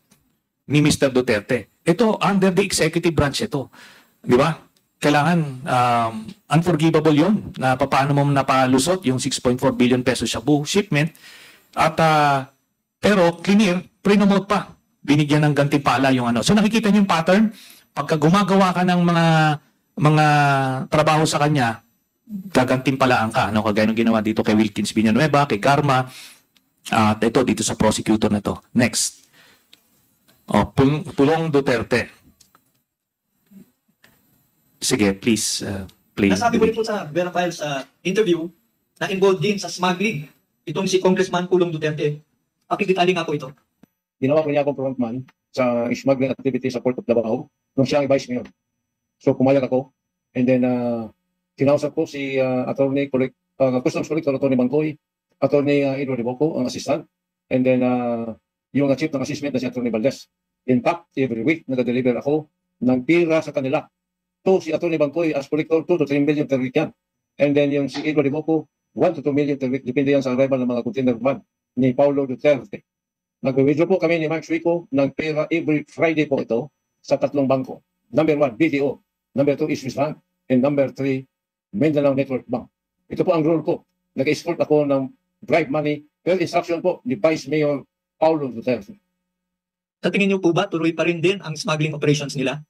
ni Mr. Duterte. Ito, under the executive branch ito. Di ba? Kailangan, unforgivable yun, na paano mo napalusot yung 6.4 billion pesos shabu shipment. At, pero, clear, prinomote pa. Binigyan ng gantimpala yung ano. So, nakikita niyo yung pattern. Pagka gumagawa ka ng mga trabaho sa kanya, gagantimpalaan ka. No? Kagaya ng ginawa dito kay Wilkins Villanueva, kay Karma, at ito, dito sa prosecutor na to. Next. Pulong Duterte. Sige, please play. Nasabi ko rin po sa Vera Files interview na involved din sa smuggling. Itong si Congressman Pulong Duterte. Pakidetali nga po ito. Ginawa ko niya akong frontman sa smuggling activity sa Port of Davao nung siya ang vice mayor. So pumayag ako, and then kinausap ko si Attorney Customs Collector Attorney Bangkoy, Attorney Edward Iboco, ang assistant, and then yung chief ng assessment na si Attorney Valdez. In fact, every week nag-deliver ako ng pira sa kanila. So si Attorney Bangkoy as collector 2 to 3 million per week yan. And then yung si Edward Iboco 1 to 2 million per week, depende yan sa arrival ng mga container van ni Paulo Duterte. Nag-withdraw po kami ni Mark Suico ng pera every Friday po ito sa tatlong bangko. Number 1, BDO. Number 2 is Swiss Bank. And number 3, Mindanao Network Bank. Ito po ang role ko. Nag-escort ako ng bribe money per instruction po ni Vice Mayor Paulo Duterte. Sa tingin niyo po ba, tuloy pa rin din ang smuggling operations nila?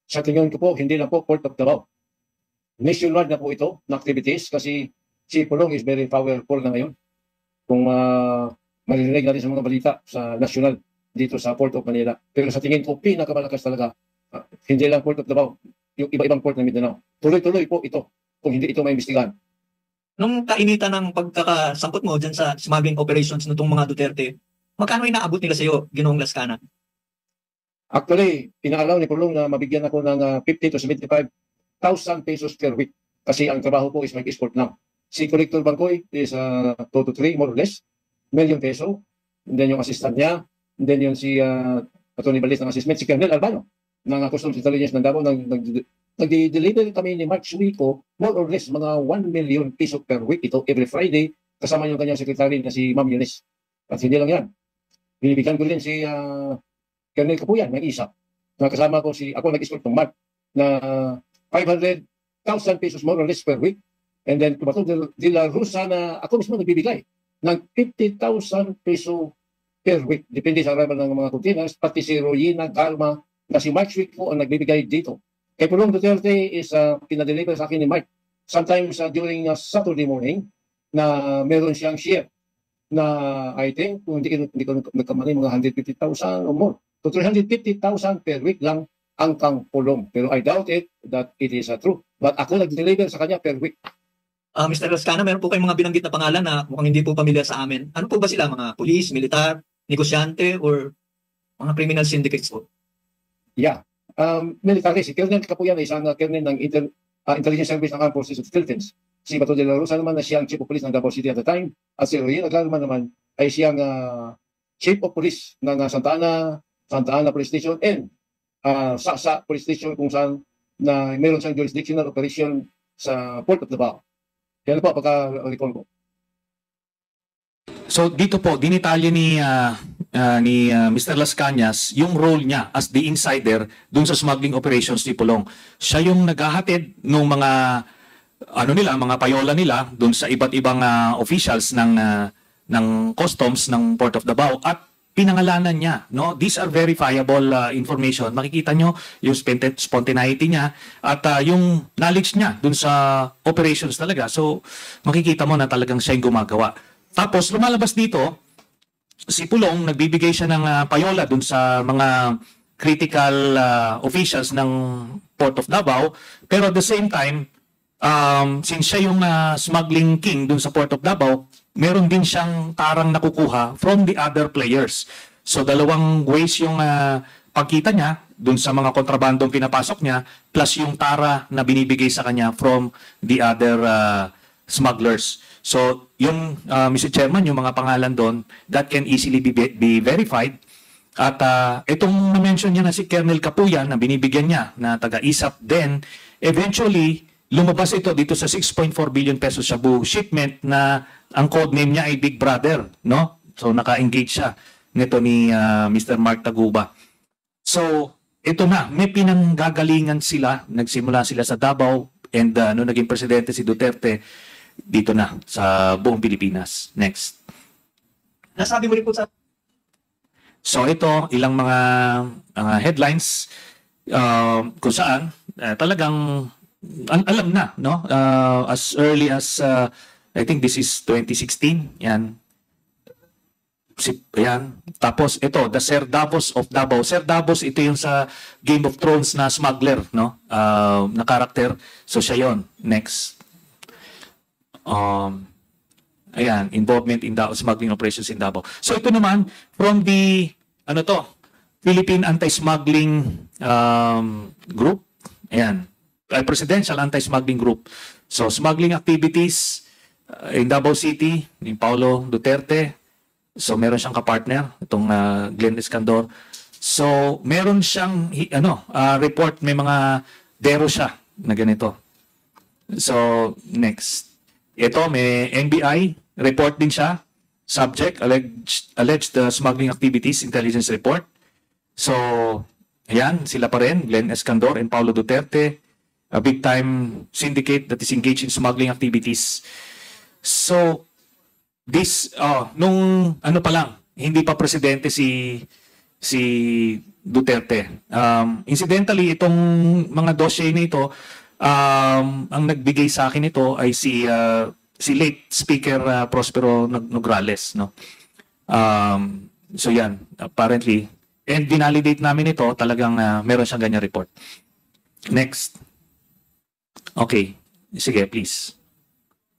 Sa tingin ko po, hindi lang po Port of Davao. Nationwide na po ito na activities kasi si Pulong is very powerful na ngayon. Kung maririnig natin sa mga balita sa national dito sa Port of Manila. Pero sa tingin ko, pinakamalakas talaga, hindi lang Port of Davao, yung iba-ibang port ng Mindanao. Tuloy-tuloy po ito kung hindi ito maimbestigahan. Nung kainitan ng pagkakasangkot mo dyan sa smuggling operations nitong mga Duterte, magkano inaabot nila sa iyo, Ginoong Lascana? Actually, inaalaw ni Pulong na mabigyan ako ng 50 to 75,000 pesos per week. Kasi ang trabaho ko is mag-escort lang. Si Collector Bangkoy is 2 to 3, more or less, million peso. And then yung assistant niya. And then yung si Attorney Valdez ng assessment, si Colonel Albano ng Customs Intelligence ng Davao. Nag-deliver kami ni Mark Suico, more or less, mga 1 million peso per week. Ito every Friday, kasama yung kanyang secretary na si Ma'am Eunice. At hindi lang yan. Binibigyan ko rin si Colonel Kapuyan, ng isa. Nakasama ko ako nag-escort ng Mark na 500,000 pesos more or less per week. And then, Tubato de la Rosa na ako mismo nagbibigay ng 50,000 peso per week. Depende sa arrival ng mga containers, pati si Royina, Karma, na si Mike Swick po ang nagbibigay dito. Kay Pulong Duterte is pinadeliver sa akin ni Mike. Sometimes during Saturday morning, na meron siyang share na I think, kung hindi ko nagkamali, mga 150,000 or more. So 350,000 per week lang ang kang Pulong. Pero I doubt it that it is true. But ako nag-deliver sa kanya per week. Mr. Lascana, meron po kayong mga binanggit na pangalan na mukhang hindi po pamilyar sa amin. Ano po ba sila? Mga pulis, militar, negosyante, or mga criminal syndicates po? Yeah. Military, si Colonel Kapuyan ay isang colonel ng Intelligence Service ng Armed Forces of the Philippines. Si Bato de la Rosa naman na siyang Chief of Police ng Davao City at the time. At si Royina Garman naman ay siyang Chief of Police ng Santa Ana Police Station and Saksa Police Station kung saan na meron siyang jurisdictional operation sa Port of Davao. Yan po, pagka-recall ko. So dito po, dinitalye ni Mr. Las Cañas yung role niya as the insider dun sa smuggling operations ni Pulong. Siya yung naghahatid ng mga mga payola nila dun sa iba't ibang officials ng customs ng Port of Davao at pinangalanan niya, no? These are verifiable information. Makikita nyo yung spontaneity niya at yung knowledge niya dun sa operations talaga. So makikita mo na talagang siya yung gumagawa. Tapos lumalabas dito, si Pulong nagbibigay siya ng payola dun sa mga critical officials ng Port of Davao. Pero at the same time, since siya yung smuggling king dun sa Port of Davao, meron din siyang tarang nakukuha from the other players. So dalawang ways yung pagkita niya dun sa mga kontrabandong pinapasok niya plus yung tara na binibigay sa kanya from the other smugglers. So yung Mr. Chairman, yung mga pangalan doon that can easily be verified. At itong na-mention niya na si Colonel Kapuyan na binibigyan niya na taga-ISAP din, eventually lumabas ito dito sa 6.4 billion pesos shabu shipment na ang code name niya ay Big Brother, no? So naka-engage siya nito ni Mr. Mark Taguba. So ito na, may pinanggagalingan sila, nagsimula sila sa Davao and nung naging presidente si Duterte, dito na sa buong Pilipinas. Next. Nasabi mo rin po sa So ito, ilang mga headlines kung saan talagang alam na, no? As early as I think this is 2016, yan. Ayan. Tapos ito, the Sir Davos of Davao. Sir Davos, ito yung sa Game of Thrones na smuggler, no? Na character. So siya yon. Next. Ayan, involvement in Davao, smuggling operations in Davao. So ito naman, from the, ano to, Philippine Anti-Smuggling Group. Ayan. Presidential Anti-Smuggling Group. So smuggling activities in Davao City, ni Paulo Duterte. So meron siyang kapartner, itong Glenn Escandor. So meron siyang report, may mga dero siya na ganito. So next. Ito may NBI report din siya. Subject alleged smuggling activities intelligence report. So ayan, sila pa rin, Glenn Escandor and Paulo Duterte, a big time syndicate that is engaged in smuggling activities. So this nung ano pa lang, hindi pa presidente si Duterte. Incidentally, itong mga dossier na ito, ang nagbigay sa akin ito ay si late Speaker Prospero Nograles, no. So yan, apparently, and dinalidate namin ito, talagang meron siyang ganyan report. Next. Okay, sige, please.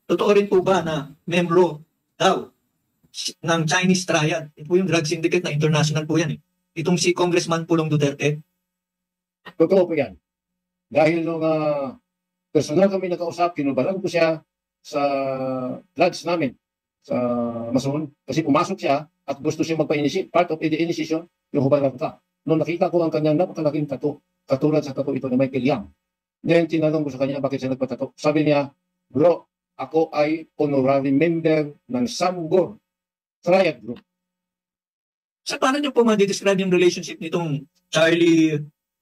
totoo rin po ba na membro daw ng Chinese Triad? Ito po yung drug syndicate na international po yan. Itong si Congressman Pulong Duterte. Totoo po yan. Dahil nung personal kami nakausap, kinubalan ko siya sa lodge namin sa Mason kasi pumasok siya at gusto siya magpa-initiate. Part of the initiation, yung hubalan ka. Nung nakita ko ang kanyang napakalaking tattoo, katulad sa tattoo ito ni Michael Yang. Ngayon tinanong ko sa kanya bakit siya nagpatato. Sabi niya, bro, ako ay honorary member ng Samgor Triad Group. Sa paano niyo po ma-describe yung relationship nitong Charlie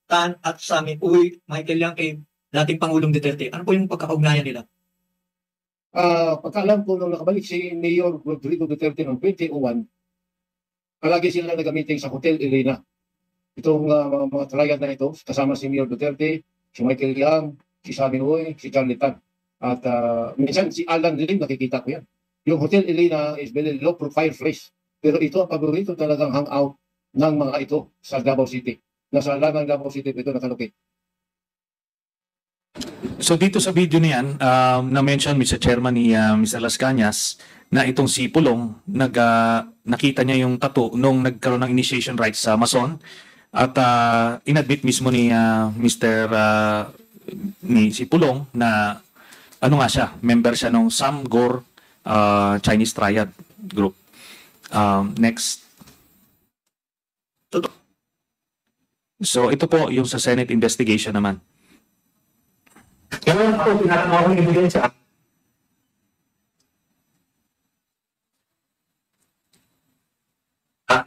Tan at Sammy Uy, Michael Yang kay dating Pangulong Duterte? Ano po yung pagkakaugnayan nila? Pagkaalam ko nung nakabalik si Mayor Rodrigo Duterte noong 2001, palagi sila nag-meeting sa Hotel Elena. Itong mga triad na ito, kasama si Mayor Duterte, si Michael Yang, si Sammy Uy, si Charlie Tan. At minsan si Alan din nakikita ko yan. Yung Hotel Elena is very low profile place. Pero ito ang paborito talagang hangout ng mga ito sa Davao City. Nasa lanang Davao City ito nakalocate. So dito sa video na yan, na-mention Mr. Chairman ni Mr. Las Cañas na itong si Pulong, nakita niya yung tattoo nung nagkaroon ng initiation rights sa Mason at inadmit mismo ni si Pulong na ano nga siya, member siya ng Samgor Chinese Triad Group. Next. So ito po yung sa Senate investigation naman. Kaya po, pinatawag ng ebidensya.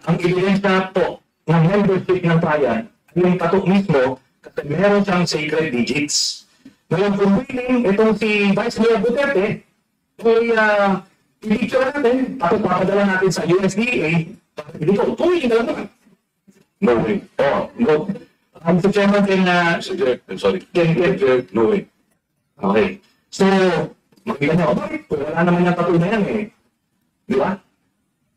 Ang ebidensya po ng membership ng triad, yung tattoo mismo, kasi meron siyang sacred digits. Ngayon, kung willing, itong si Vice Mayor Duterte, ay i-picture natin, tapos papadala natin sa USDA, dito, tuloy na naman. No way. Oh, no. Mr. Chairman, no way. Okay. So, makikita niyo, bakit? Wala naman yung tattoo na yan eh. Di ba?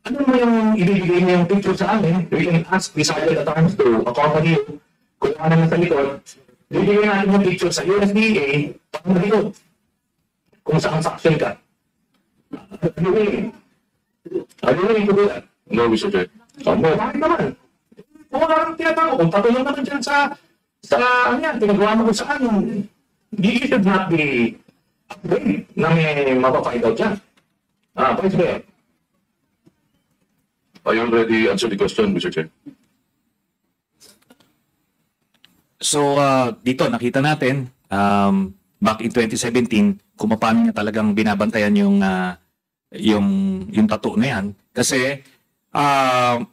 Ano naman yung ibibigay niya yung picture sa amin? We can ask decided at times to accompany you. Kung ano naman sa likod, bibigyan natin yung picture sa USDA, pag malikod. Kung saan section ka. Are you willing to do that? No, Mr. Chair. Bakit naman? Kung wala kang tinatago, kung tattoo lang naman dyan sa ano yan, tinagawa mo kung saan, you should not be afraid na may mapafind out dyan. Vice Mayor. I already answered the question, Mr. Chair. So dito nakita natin back in 2017 kung paano niya talagang binabantayan yung tattoo na yan. Kasi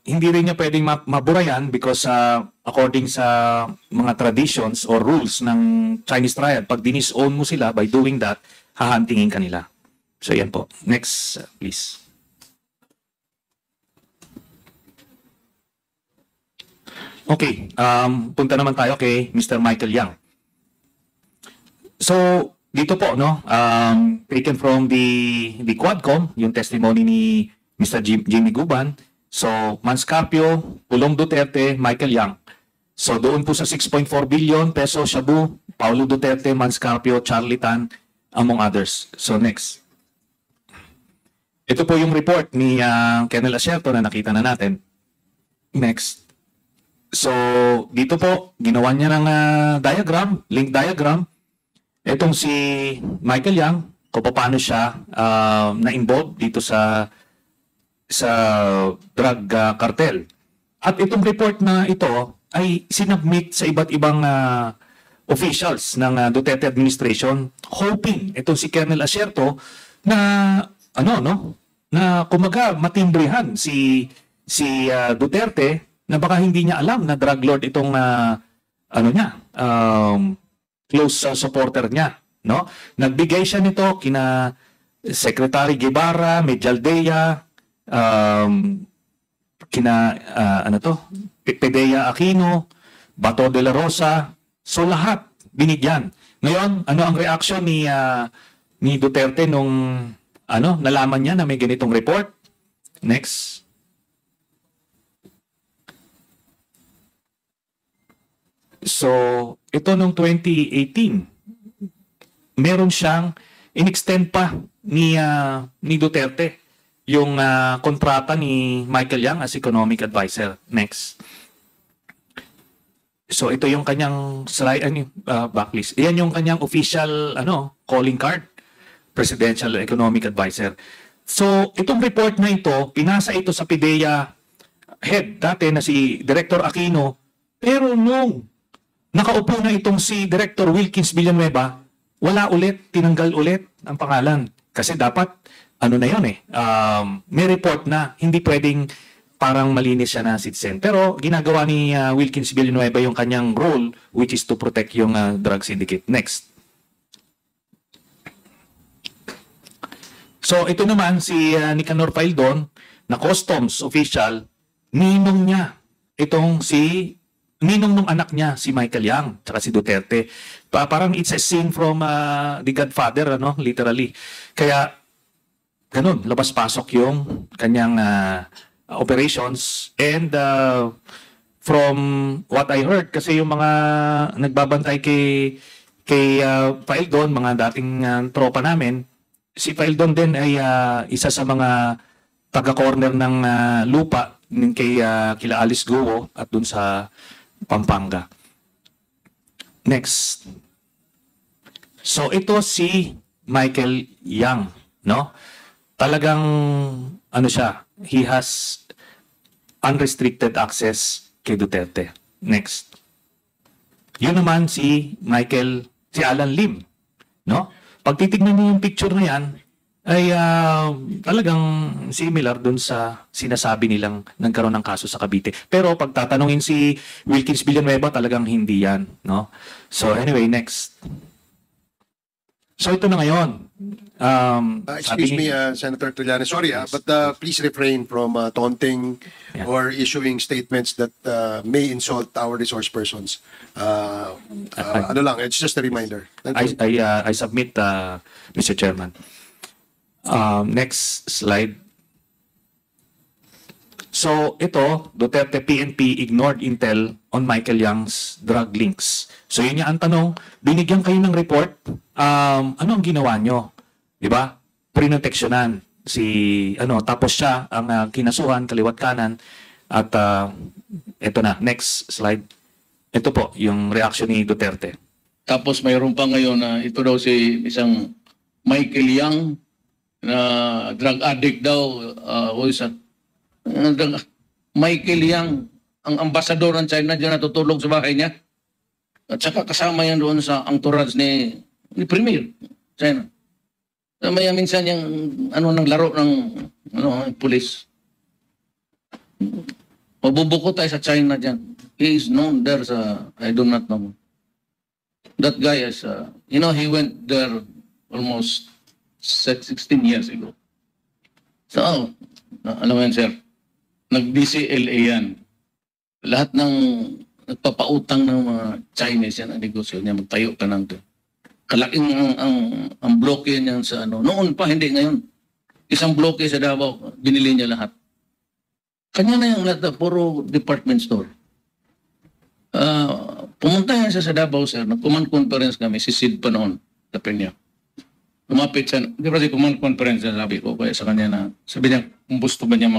hindi rin niya pwedeng mabura yan because according sa mga traditions or rules ng Chinese triad, pag dinis-own mo sila, by doing that, hahantingin ka nila. So yan po. Next, please. Okay, punta naman tayo kay Mr. Michael Yang. So, dito po, no, taken from the Quadcom, yung testimony ni Mr. Jimmy Guban. So, Manscarpio, Pulong Duterte, Michael Yang. So, doon po sa 6.4 billion peso, Shabu, Paulo Duterte, Manscarpio, Charlie Tan, among others. So, next. Ito po yung report ni Colonel Asierto na nakita na natin. Next. So, dito po, ginawa niya ng diagram, link diagram. Itong si Michael Yang, kung paano siya na-involved dito sa drug cartel. At itong report na ito ay sinubmit sa iba't ibang officials ng Duterte administration, hoping itong si Colonel Asierto na na kumaga matimbrihan si Duterte na baka hindi niya alam na drug lord itong close supporter niya, no? Nagbigay siya nito kina Secretary Guevara, Medialdea, kina Pedea Aquino, Bato de la Rosa. So lahat binigyan. Ngayon, ano ang reaction ni Duterte nung nalaman niya na may ganitong report? Next. So, ito nung 2018, meron siyang in-extend pa ni Duterte yung kontrata ni Michael Yang as economic advisor. Next. So, ito yung kanyang slide, backlist. Iyan yung kanyang official calling card, presidential economic advisor. So, itong report na ito, pinasa ito sa PIDEA head dati na si Director Aquino, pero nung nakaupo na itong si Director Wilkins Villanueva, wala ulit, tinanggal ulit ang pangalan. Kasi dapat, may report na, hindi pwedeng parang malinis siya na citizen. Pero ginagawa ni Wilkins Villanueva yung kanyang role, which is to protect yung drug syndicate. Next. So ito naman si Nicanor Paildon, na customs official, ninong niya itong ninong nung anak niya, si Michael Yang, tsaka si Duterte. Parang it's a scene from The Godfather, literally. Kaya, ganun, labas-pasok yung kanyang operations. And from what I heard, kasi yung mga nagbabantay kay Paildon, mga dating tropa namin, si Paildon din ay isa sa mga taga-corner ng lupa kila Alice Guo at dun sa Pampanga. Next. So ito si Michael Yang, no? Talagang siya, he has unrestricted access kay Duterte. Next. Yun naman si Alan Lim, no? Pag titignan mo yung picture na yan, ay talagang similar dun sa sinasabi nilang nagkaroon ng kaso sa Cavite. Pero pag tatanungin si Wilkins Villanueva, talagang hindi yan, no? So anyway, next. So ito na ngayon. Excuse me, Senator Trillanes. Sorry, but please refrain from taunting or issuing statements that may insult our resource persons. It's just a reminder. I submit, Mr. Chairman. Next slide. So ito, Duterte PNP ignored intel on Michael Yang's drug links. So yun yung ang tanong, binigyan kayo ng report, ano ang ginawa nyo? Diba? Prinoteksyonan tapos siya ang kinasuhan, kaliwat kanan, at ito na, next slide. Ito po, yung reaction ni Duterte. Tapos mayroon pa ngayon na ito daw si isang Michael Yang na drug addict daw, Michael Yang, ang ambasador ng China diyan natutulog sa bahay niya. At saka kasama yan doon sa entourage ni ni Premier, China. Maya minsan yung ano ng laro ng pulis. Mabubuko tayo sa China dyan. He is known there sa, I do not know. That guy is, he went there almost 16 years ago. So, alam mo yan, sir, nag-DCLA yan. Lahat ng nagpapautang ng mga Chinese yan ang negosyo niya, magtayo ka ng kalaking ang bloke niyan sa noon pa, hindi ngayon. Isang bloke sa Davao, binili niya lahat. Kanya na yung lahat, puro department store. Pumunta yan siya sa Davao, sir. Nag-command conference kami, si Sid pa noon, tapin niya. Lumapit siya, di ba si command conference, sabi ko kaya sa kanya na, sabi niya, kung gusto ba niya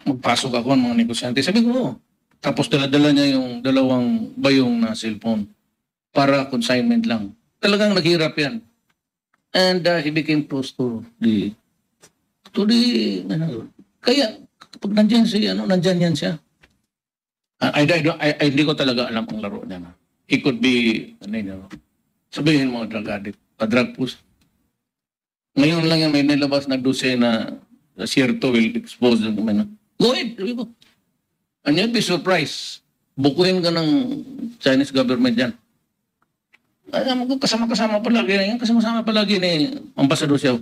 magpasok ako ng mga negosyante. Sabi ko, tapos dala-dala niya yung dalawang bayong na cellphone para consignment lang. Talagang naghirap yan. And he became close to the kaya kapag nandyan yan siya. I hindi ko talaga alam ang laro niya na. It could be, sabihin mo, drug addict, drug push. Ngayon lang yan, may nilabas na dosena na sierto will expose them. Go ahead, sabi ko. And you'd be surprised. Bukuhin ka ng Chinese government yan. Kasama-kasama palagi. Kasama-kasama palagi ni Ambassador Xiao.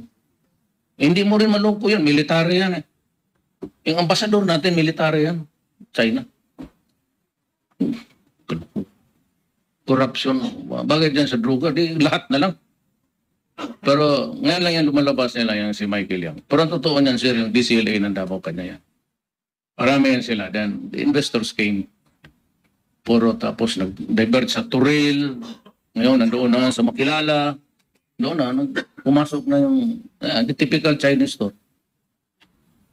Hindi mo rin maloko yan. Military yan eh. Yung ambassador natin, military yan. China. Corruption. Bagay dyan sa droga. Di, lahat na lang. Pero ngayon lang yan lumalabas nila yung si Michael Yang. Pero ang totoo niyan, sir, yung DCLA ng Davao kanya yan. Marami yan sila. Then the investors came. Puro tapos nag-divert sa Turil. Ngayon, nandoon na sa Makilala. Doon na, pumasok na yung the typical Chinese store.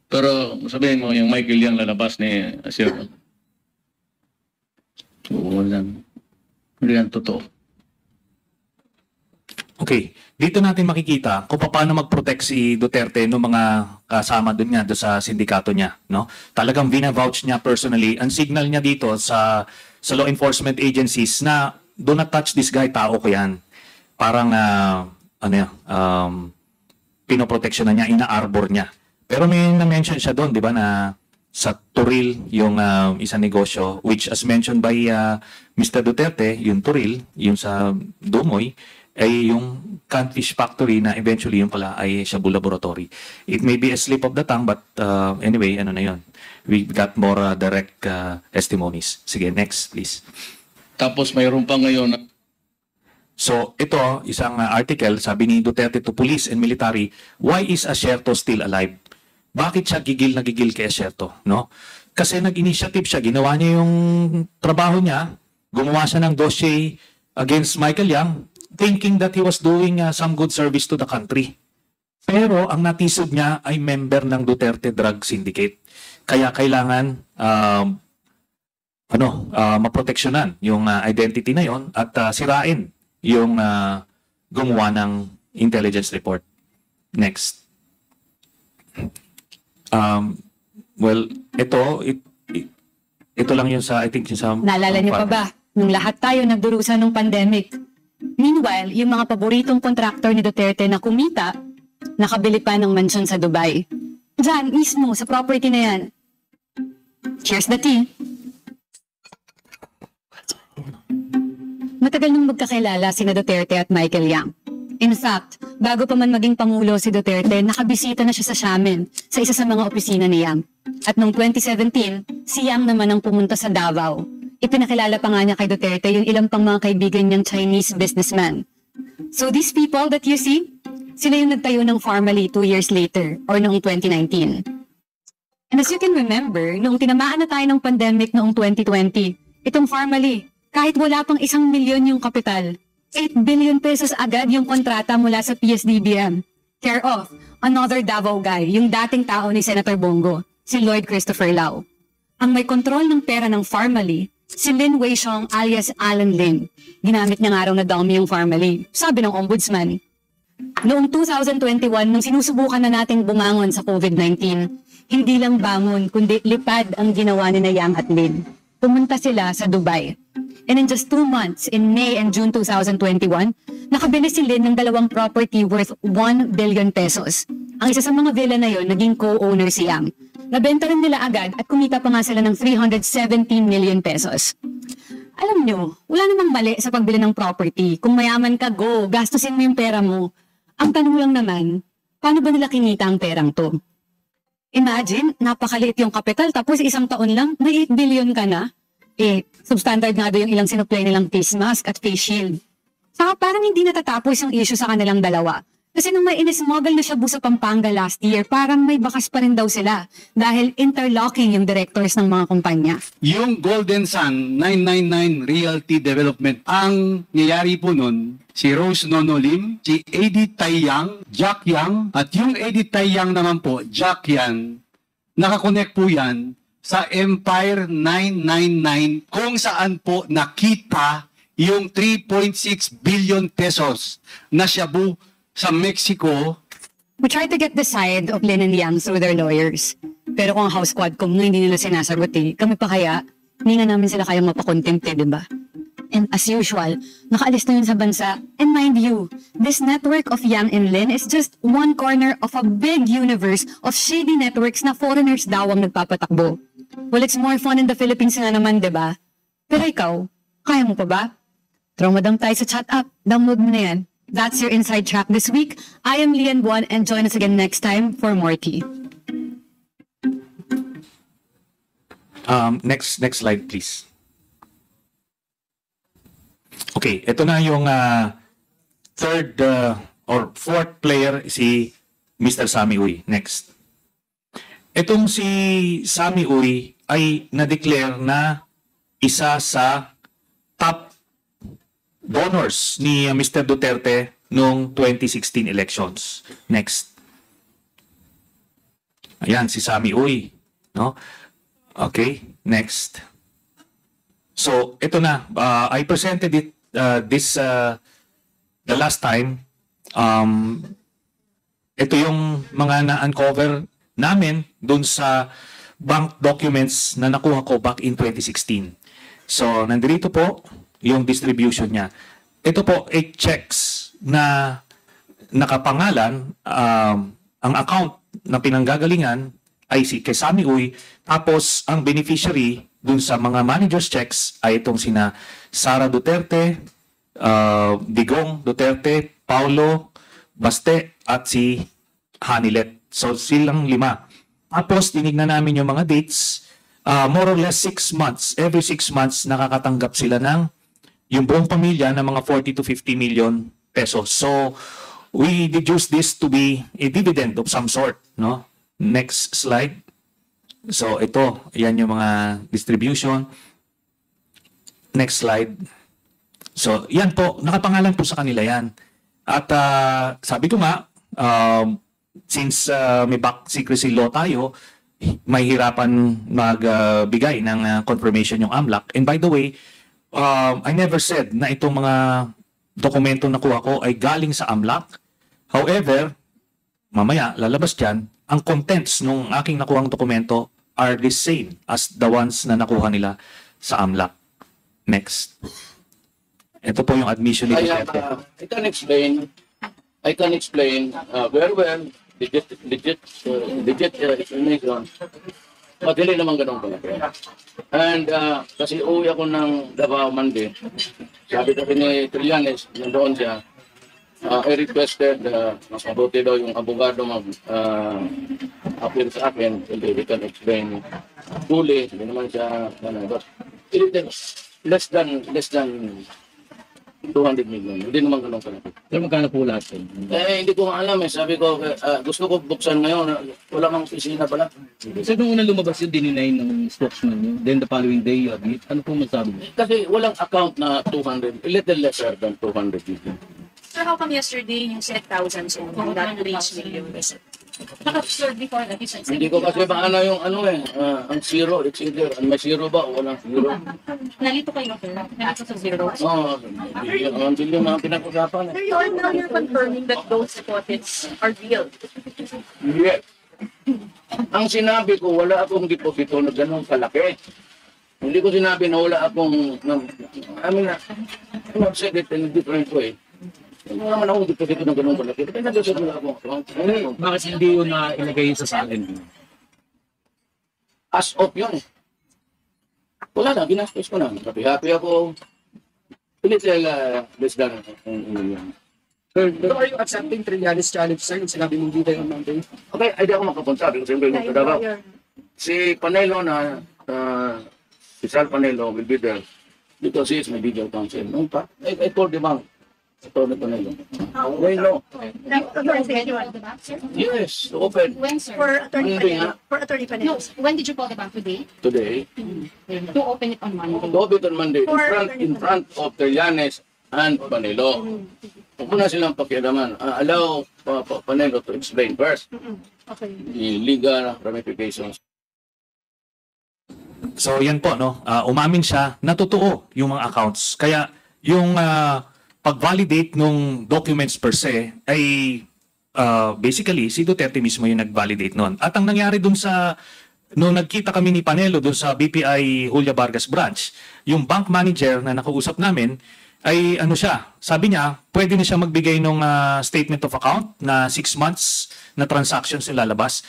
Pero sabihin mo, yung Michael Yang lalabas ni Sir. Oo, hindi yan totoo. Okay, dito natin makikita kung paano mag-protect si Duterte ng mga kasama doon nga doon sa sindikato niya, no? Talagang vina-vouch niya personally. Ang signal niya dito sa law enforcement agencies na do not touch this guy, tao ko yan. Parang pinoproteksyon na niya, ina-arbor niya. Pero may na-mention siya doon, di ba, na sa Turil, yung isang negosyo, which as mentioned by Mr. Duterte, yung Turil, yung sa Dumoy, ay yung catfish factory na eventually yung pala ay Shabu Laboratory. It may be a slip of the tongue, but anyway, ano na yun. We got more direct testimonies. Sige, next, please. Tapos mayroon pa ngayon. So, ito, isang article, sabi ni Duterte to police and military, why is Asierto still alive? Bakit siya gigil na gigil kay Asierto? No? Kasi nag-initiative siya, ginawa niya yung trabaho niya, gumawa siya ng dossier against Michael Yang, thinking that he was doing some good service to the country. Pero ang natisod niya ay member ng Duterte Drug Syndicate. Kaya kailangan maproteksyonan yung identity na yon at sirain yung gumawa ng intelligence report. Next. Well, ito lang yung sa, I think, yung sa... Naalala niyo pa ba? Nung lahat tayo nagdurusa ng pandemic. Meanwhile, yung mga paboritong contractor ni Duterte na kumita, nakabili pa ng mansyon sa Dubai. Diyan, mismo, sa property na yan. Cheers the tea. Matagal nung magkakilala sina Duterte at Michael Yang. In fact, bago pa man maging Pangulo si Duterte, nakabisita na siya sa Xiamen, sa isa sa mga opisina ni Yang. At noong 2017, si Yang naman ang pumunta sa Davao. Ipinakilala pa nga niya kay Duterte yung ilang pang mga kaibigan niyang Chinese businessman. So these people that you see, sila yung nagtayo ng Pharmally 2 years later, or noong 2019. And as you can remember, noong tinamaan na tayo ng pandemic noong 2020, itong Pharmally, kahit wala pang 1 milyon yung kapital, 8 billion pesos agad yung kontrata mula sa PSDBM. Care of another Davao guy, yung dating tao ni Senator Bongo, si Lloyd Christopher Lau. Ang may kontrol ng pera ng Pharmally, si Lin Weixiong alias Alan Lin. Ginamit niya nga raw na dummy yung Pharmally, sabi ng ombudsman. Noong 2021, nung sinusubukan na nating bumangon sa COVID-19, hindi lang bangon, kundi lipad ang ginawa ni Yang at Lin. Pumunta sila sa Dubai. And in just 2 months, in May and June 2021, nakabili si Lynn ng 2 property worth 1 billion pesos. Ang isa sa mga villa na yon, naging co-owner si Yang. Nabenta rin nila agad at kumita pa nga sila ng 317 million pesos. Alam nyo, wala namang mali sa pagbili ng property. Kung mayaman ka, go, gastusin mo yung pera mo. Ang tanong lang naman, paano ba nila kinita ang perang to? Imagine, napakaliit yung kapital tapos isang taon lang, may 8 billion ka na. Substandard nga doon yung ilang sinupply nilang face mask at face shield. Saka parang hindi natatapos yung issue sa kanilang dalawa. Kasi nung may inismuggle na Shabu sa Pampanga last year, parang may bakas pa rin daw sila dahil interlocking yung directors ng mga kumpanya. Yung Golden Sun 999 Realty Development, ang nangyayari po nun, si Rose Nonolim, si Edith Taiyang, Jack Yang, at yung Edith Taiyang naman po, Jack Yan, nakakonect po yan sa Empire 999 kung saan po nakita yung 3.6 billion pesos na Shabu sa Mexico. We tried to get the side of Lynn and Yang through their lawyers. Pero kung ang house squad kung hindi nila sinasagot kami pa kaya, hindi nga namin sila kayang mapakontempt, di ba? And as usual, nakaalis na yun sa bansa. And mind you, this network of Yang and Lynn is just one corner of a big universe of shady networks na foreigners daw ang nagpapatakbo. Well, it's more fun in the Philippines na naman, di ba? Pero ikaw, kaya mo pa ba? Throw mo tayo sa chat app. Download mo na yan. That's your Inside Track this week. I am Lian Buan and join us again next time for more tea. Next slide, please. Okay, ito na yung third or fourth player, si Mr. Sammy Uy. Next. Itong si Sammy Uy ay na-declare na isa sa top donors ni Mr. Duterte noong 2016 elections. Next. Ayan, si Sammy Uy. No? Okay, next. So, ito na. I presented it the last time. Ito yung mga na-uncover namin dun sa bank documents na nakuha ko back in 2016. So, nandito po yung distribution niya. Ito po, 8 checks na nakapangalan, ang account na pinanggagalingan ay si Sammy Uy, tapos ang beneficiary dun sa mga manager's checks ay itong sina Sara Duterte, Digong Duterte, Paulo Baste, at si Hanilet. So, silang 5. Tapos, tinignan namin yung mga dates, more or less 6 months. Every 6 months, nakakatanggap sila ng yung buong pamilya ng mga 40 to 50 million pesos. So, we deduce this to be a dividend of some sort. No? Next slide. So, ito. Yan yung mga distribution. Next slide. So, yan po. Nakapangalan po sa kanila yan. At sabi ko nga, since may back secrecy law tayo, may hirapan magbigay ng confirmation yung AMLAC. And by the way, I never said na itong mga dokumento na kuha ko ay galing sa AMLAC. However, mamaya lalabas dyan, ang contents ng aking nakuhang dokumento are the same as the ones na nakuha nila sa AMLAC. Next. Ito po yung admission ni Duterte. I can explain very well, legit explanation. But hindi naman ganun pala. And kasi uwi ako ng Davao Monday. Sabi kasi ni Trillanes, nandoon siya, I requested, mas mabuti daw yung abogado mag-appear sa akin, hindi we can explain fully, hindi naman siya, but less than 200 million. Hindi naman ganun kalaki. Pero magkano po lahat? Hindi ko alam eh. Sabi ko, gusto ko buksan ngayon. Wala kang opisina pala. So, nung unang lumabas yung dininay ng spokesman niyo, then the following day you admit, ano po masabi niyo? Kasi walang account na 200, a little lesser than 200 million. So how come yesterday you said thousands and not reach million? Naka-observe before that you said Hindi ko kasi paano yung ang zero, it's either may zero ba o walang zero. Nalito kayo, sir? Nalito sa zero? Oo, ang bilyon mga pinag-usapan. Sir, now you're confirming that those deposits are real. Yes. Ang sinabi ko, wala akong deposito na ganun kalaki. Hindi ko sinabi na wala akong, I mean, I'm not said it in a different way. Hindi naman akong dito ng ganun malaki. Kaya nag-usap nila ako. Bakit hindi yun na ilagay sa salin? As of yun. Wala na, ginastos ko na. Happy ako. Pilit sila, less than. Sir, are you accepting Trillanes challenge, sir? Yung sinabi mong dito yung Monday? Okay, ay di ako makapunta. Because siyempre yung Davao. Si Panelo na, si Sal Panelo will be there because he is my legal counsel. No, pa? I told him out. I told him Panelo. They know. Yes, open. When, sir? For Attorney Panelo. For Attorney Panelo. No, when did you call the bank today? Today. To open it on Monday. To open it on Monday. In front of Trillanes and Panelo. Huwag na silang pakialaman. Allow Panelo to explain first. Okay. The legal ramifications. So yan po, no? Umamin siya na totoo yung mga accounts. Kaya yung pag-validate ng documents per se ay basically si Duterte mismo yung nag-validate nun. At ang nangyari dun sa, nung nagkita kami ni Panelo dun sa BPI Julia Vargas branch, yung bank manager na nakausap namin ay ano siya, sabi niya, pwede na siya magbigay ng statement of account na 6 months na transactions yung lalabas.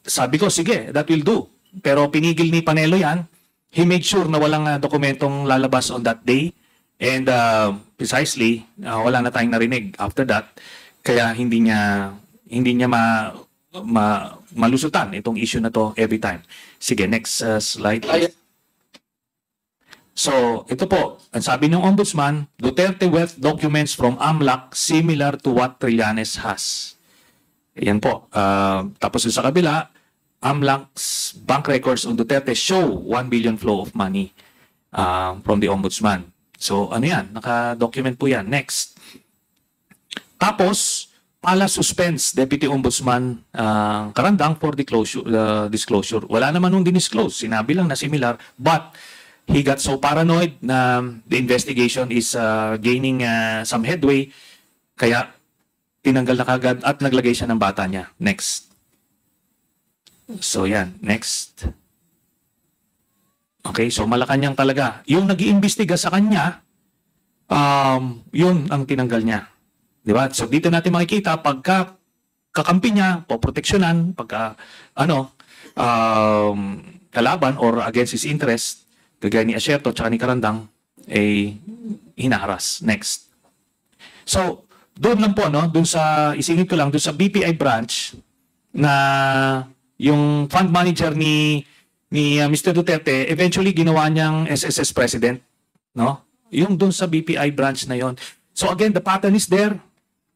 Sabi ko, sige, that will do. Pero pinigil ni Panelo yan. He made sure na walang dokumentong lalabas on that day. And precisely, wala na tayong narinig after that. Kaya hindi niya malusutan itong issue na to every time. Sige, next slide. So, ito po, ang sabi ng Ombudsman, Duterte wealth documents from AMLAC similar to what Trillanes has. Yan po. Tapos sa kabila, AMLAC's bank records on Duterte show 1 billion flow of money from the Ombudsman. So, ano yan? Naka-document po yan. Next. Tapos, pala suspense Deputy Ombudsman Karandang for disclosure. Wala naman nung dinisclose. Sinabi lang na similar, but he got so paranoid na the investigation is gaining some headway, kaya tinanggal na kagad at naglagay siya ng bata niya. Next. So yan, next. Okay, so Malacanang talaga. Yung nag-iimbestiga sa kanya, yun ang tinanggal niya. Di ba? So dito natin makikita, pagka kakampi niya, poproteksyonan, pagka kalaban or against his interest, kagaya ni Asierto at ni Karandang, ay hinaharas. Next. So, doon lang po, no? Doon sa, isingit ko lang, doon sa BPI branch, na yung fund manager ni Mr. Duterte, eventually ginawa niyang SSS president, no? Yung doon sa BPI branch na yon. So again, the pattern is there.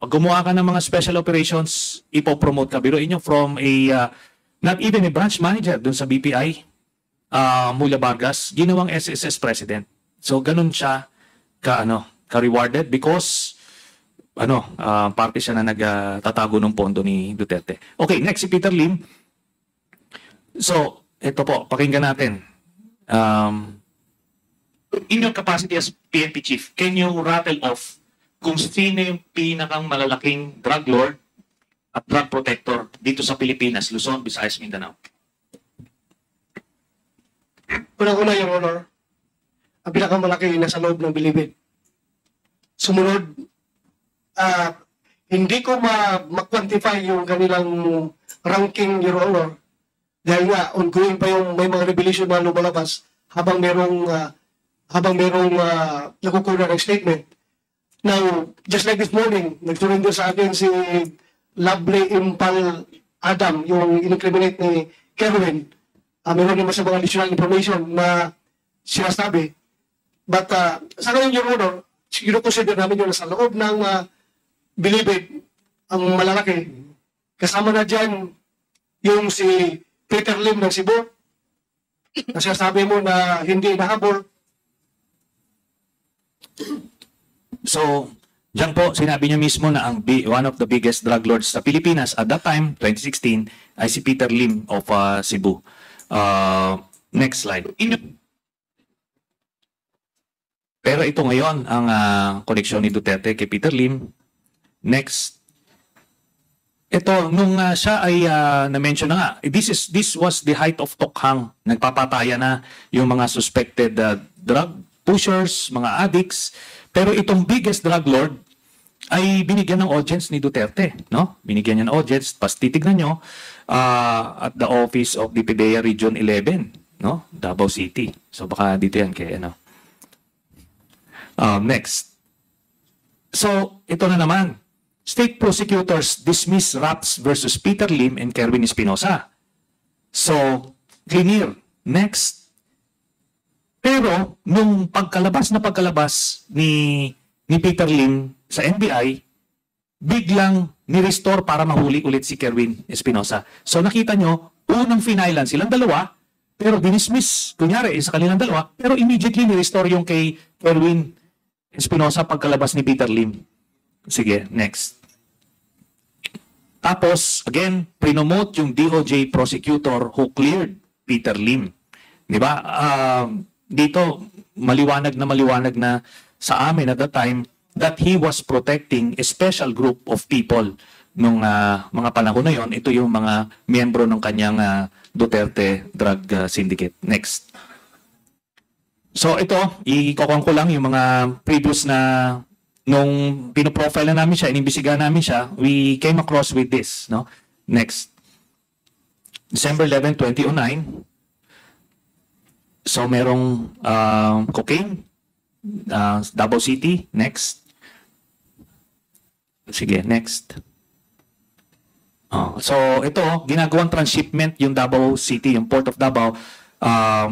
Pag gumawa ka ng mga special operations, ipopromote ka. Biruin nyo from a, not even a branch manager doon sa BPI, Julia Vargas, ginawang SSS president. So ganun siya ka-rewarded because parte siya na nagtatago ng pondo ni Duterte. Okay, next si Peter Lim. So, ito po, pakinggan natin. In your capacity as PNP chief, can you rattle off kung sino yung pinakang malalaking drug lord at drug protector dito sa Pilipinas, Luzon, Visayas, Mindanao? Unang-una, Your Honor, ang pinakamalaki nasa loob ng Bilibid. Sumunod, hindi ko ma-quantify yung kanilang ranking, Your Honor, dahil nga, ongoing pa yung may mga revelation na lumalabas habang merong nakukuha ng statement. Now, just like this morning, nag-surrender sa akin si Lovely Impal Adam, yung in-incriminate ni Kerwin. Meron naman sa mga additional information na sinasabi. But sa ngayon, Your Honor, consider namin yun sa loob ng Bilibid, ang malalaki. Kasama na dyan yung si Peter Lim ng Cebu, na sinasabi mo na hindi nahabol. So, dyan po, sinabi niya mismo na one of the biggest drug lords sa Pilipinas at that time, 2016, ay si Peter Lim of Cebu. Next slide. Pero ito ngayon ang koneksyon ni Duterte kay Peter Lim. Next. Ito, nung siya ay na-mention na nga, this was the height of Tokhang. Nagpapataya na yung mga suspected drug pushers, mga addicts. Pero itong biggest drug lord ay binigyan ng audience ni Duterte. No? Binigyan niya ng audience. Pas titignan nyo, at the office of the PDEA Region 11, no? Davao City. So baka dito yan kay ano. Next. So, ito na naman. State prosecutors dismiss Raps versus Peter Lim and Kerwin Espinosa. So, clear. Next. Pero, nung pagkalabas ni Peter Lim sa NBI, biglang ni-restore para mahuli ulit si Kerwin Espinosa. So, nakita nyo, unang finailan silang dalawa, pero dinismiss, kunyari, sa kanilang dalawa, pero immediately ni-restore yung kay Kerwin Espinosa pagkalabas ni Peter Lim. Sige, next. Tapos, again, prinomote yung DOJ prosecutor who cleared Peter Lim. Di ba? Dito, maliwanag na sa amin at that time that he was protecting a special group of people nung mga panahon na yon. Ito yung mga miyembro ng kanyang Duterte drug syndicate. Next. So ito, ikukuha ko lang yung mga previous na nung pinoprofile na namin siya, inimbisiga namin siya, we came across with this. No? Next. December 11, 2009. So merong cocaine, Davao City. Next. Sige, next. So ito, ginagawang transshipment yung Davao City, yung Port of Davao,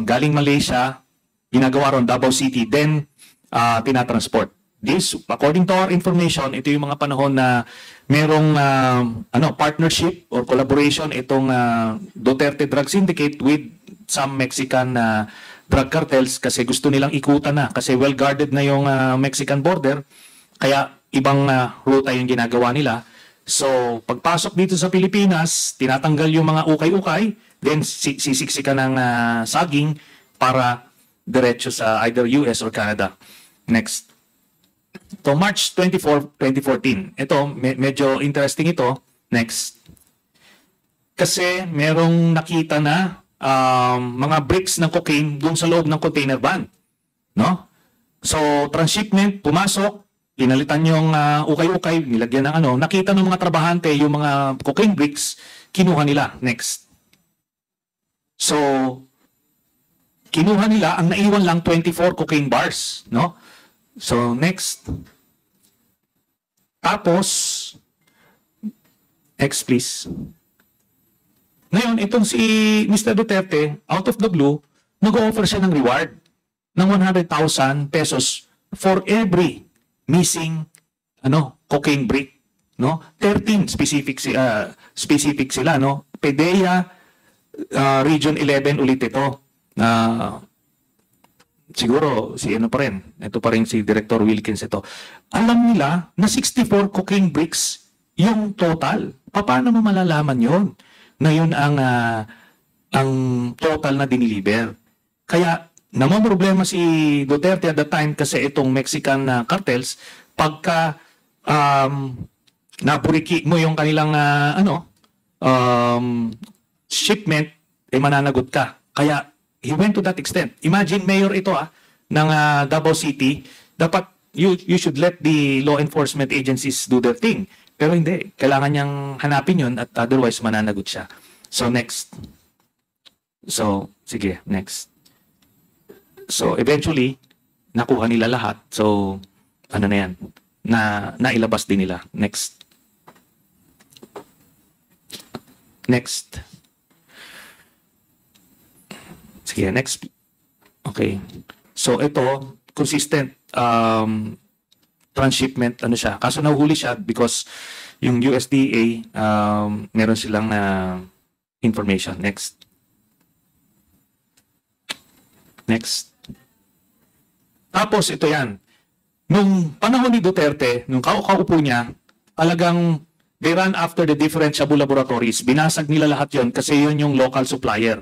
galing Malaysia, ginagawa ron Davao City, then tinatransport. This, according to our information, ito yung mga panahon na merong partnership or collaboration itong Duterte Drug Syndicate with some Mexican drug cartels kasi gusto nilang ikutan na kasi well-guarded na yung Mexican border, kaya ibang ruta yung ginagawa nila. So, pagpasok dito sa Pilipinas, tinatanggal yung mga ukay-ukay, then sisiksikan ng saging para diretso sa either US or Canada. Next. So, March 24, 2014. Ito, medyo interesting ito. Next. Kasi merong nakita na mga bricks ng cocaine dun sa loob ng container van. No? So, transshipment, pumasok, pinalitan yung ukay-ukay, nilagyan ng nakita ng mga trabahante yung mga cocaine bricks, kinuha nila. Next. So, kinuha nila, ang naiwan lang 24 cocaine bars. No? So, next. Tapos, next please. Ngayon, itong si Mr. Duterte, out of the blue, nag-offer siya ng reward ng 100,000 pesos for every missing cocaine brick. No? 13 specific sila. No? PDEA Region 11 ulit ito. Siguro, pa rin. Ito pa rin si Director Wilkins ito. Alam nila na 64 cocaine bricks yung total. Paano mo malalaman yon? Na yun ang total na diniliber. Kaya, namang problema si Duterte at the time kasi itong Mexican cartels, pagka napuriki mo yung kanilang shipment, mananagot ka. Kaya, he went to that extent. Imagine, mayor ito ng Davao City, dapat you should let the law enforcement agencies do their thing. Pero hindi. Kailangan niyang hanapin yun at otherwise mananagot siya. So, next. So, sige, next. So, eventually, nakuha nila lahat. So, na yan? Nailabas din nila. Next. Next. Sige, next. Okay. So, ito, consistent transshipment, siya. Kaso nahuhuli siya because yung USDA, meron silang information. Next. Next. Tapos, ito yan. Nung panahon ni Duterte, nung kaupo niya, talagang they ran after the different Shabu laboratories. Binasag nila lahat yon kasi yun yung local supplier.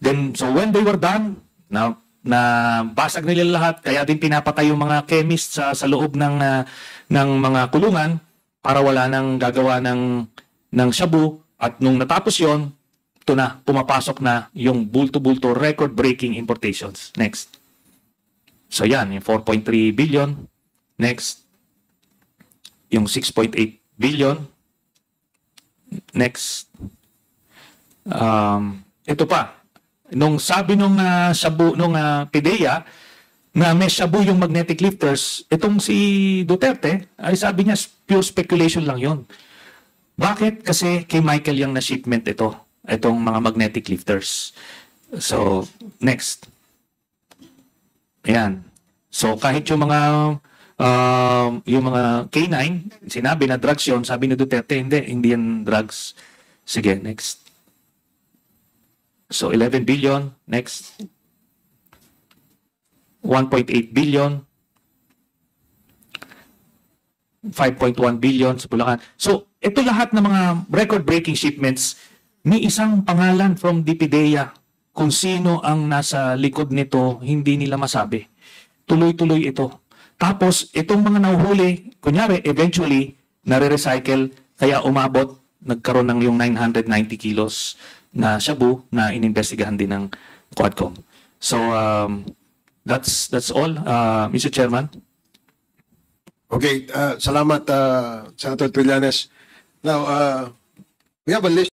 Then, so when they were done, na basag nila lahat, kaya din pinapatay yung mga chemists sa loob ng mga kulungan para wala nang gagawa ng ng shabu at nung natapos yon, ito na, pumapasok na yung bulto-bulto record-breaking importations. Next. So yan, yung 4.3 billion. Next. Yung 6.8 billion. Next. Ito pa. Nung sabi nung shabu, nung PIDEA, na may shabu yung magnetic lifters, itong si Duterte, ay sabi niya, pure speculation lang yon. Bakit? Kasi kay Michael Yang na shipment ito, itong mga magnetic lifters. So, next. Ayan. So, kahit yung mga K9, sinabi na drugs yun, sabi ni Duterte, hindi yan drugs. Sige, next. So, 11 billion. Next. 1.8 billion. 5.1 billion sa Bulacan. So, ito lahat ng mga record-breaking shipments, may isang pangalan from DPDEA. Kung sino ang nasa likod nito, hindi nila masabi. Tuloy-tuloy ito. Tapos, itong mga nahuhuli, kunyari, eventually, nare-recycle, kaya umabot, nagkaroon ng yung 990 kilos na shabu na inimbestigahan din ng Quadcom. So, that's all, Mr. Chairman. Okay, salamat, Senator Trillanes. Now, we have a list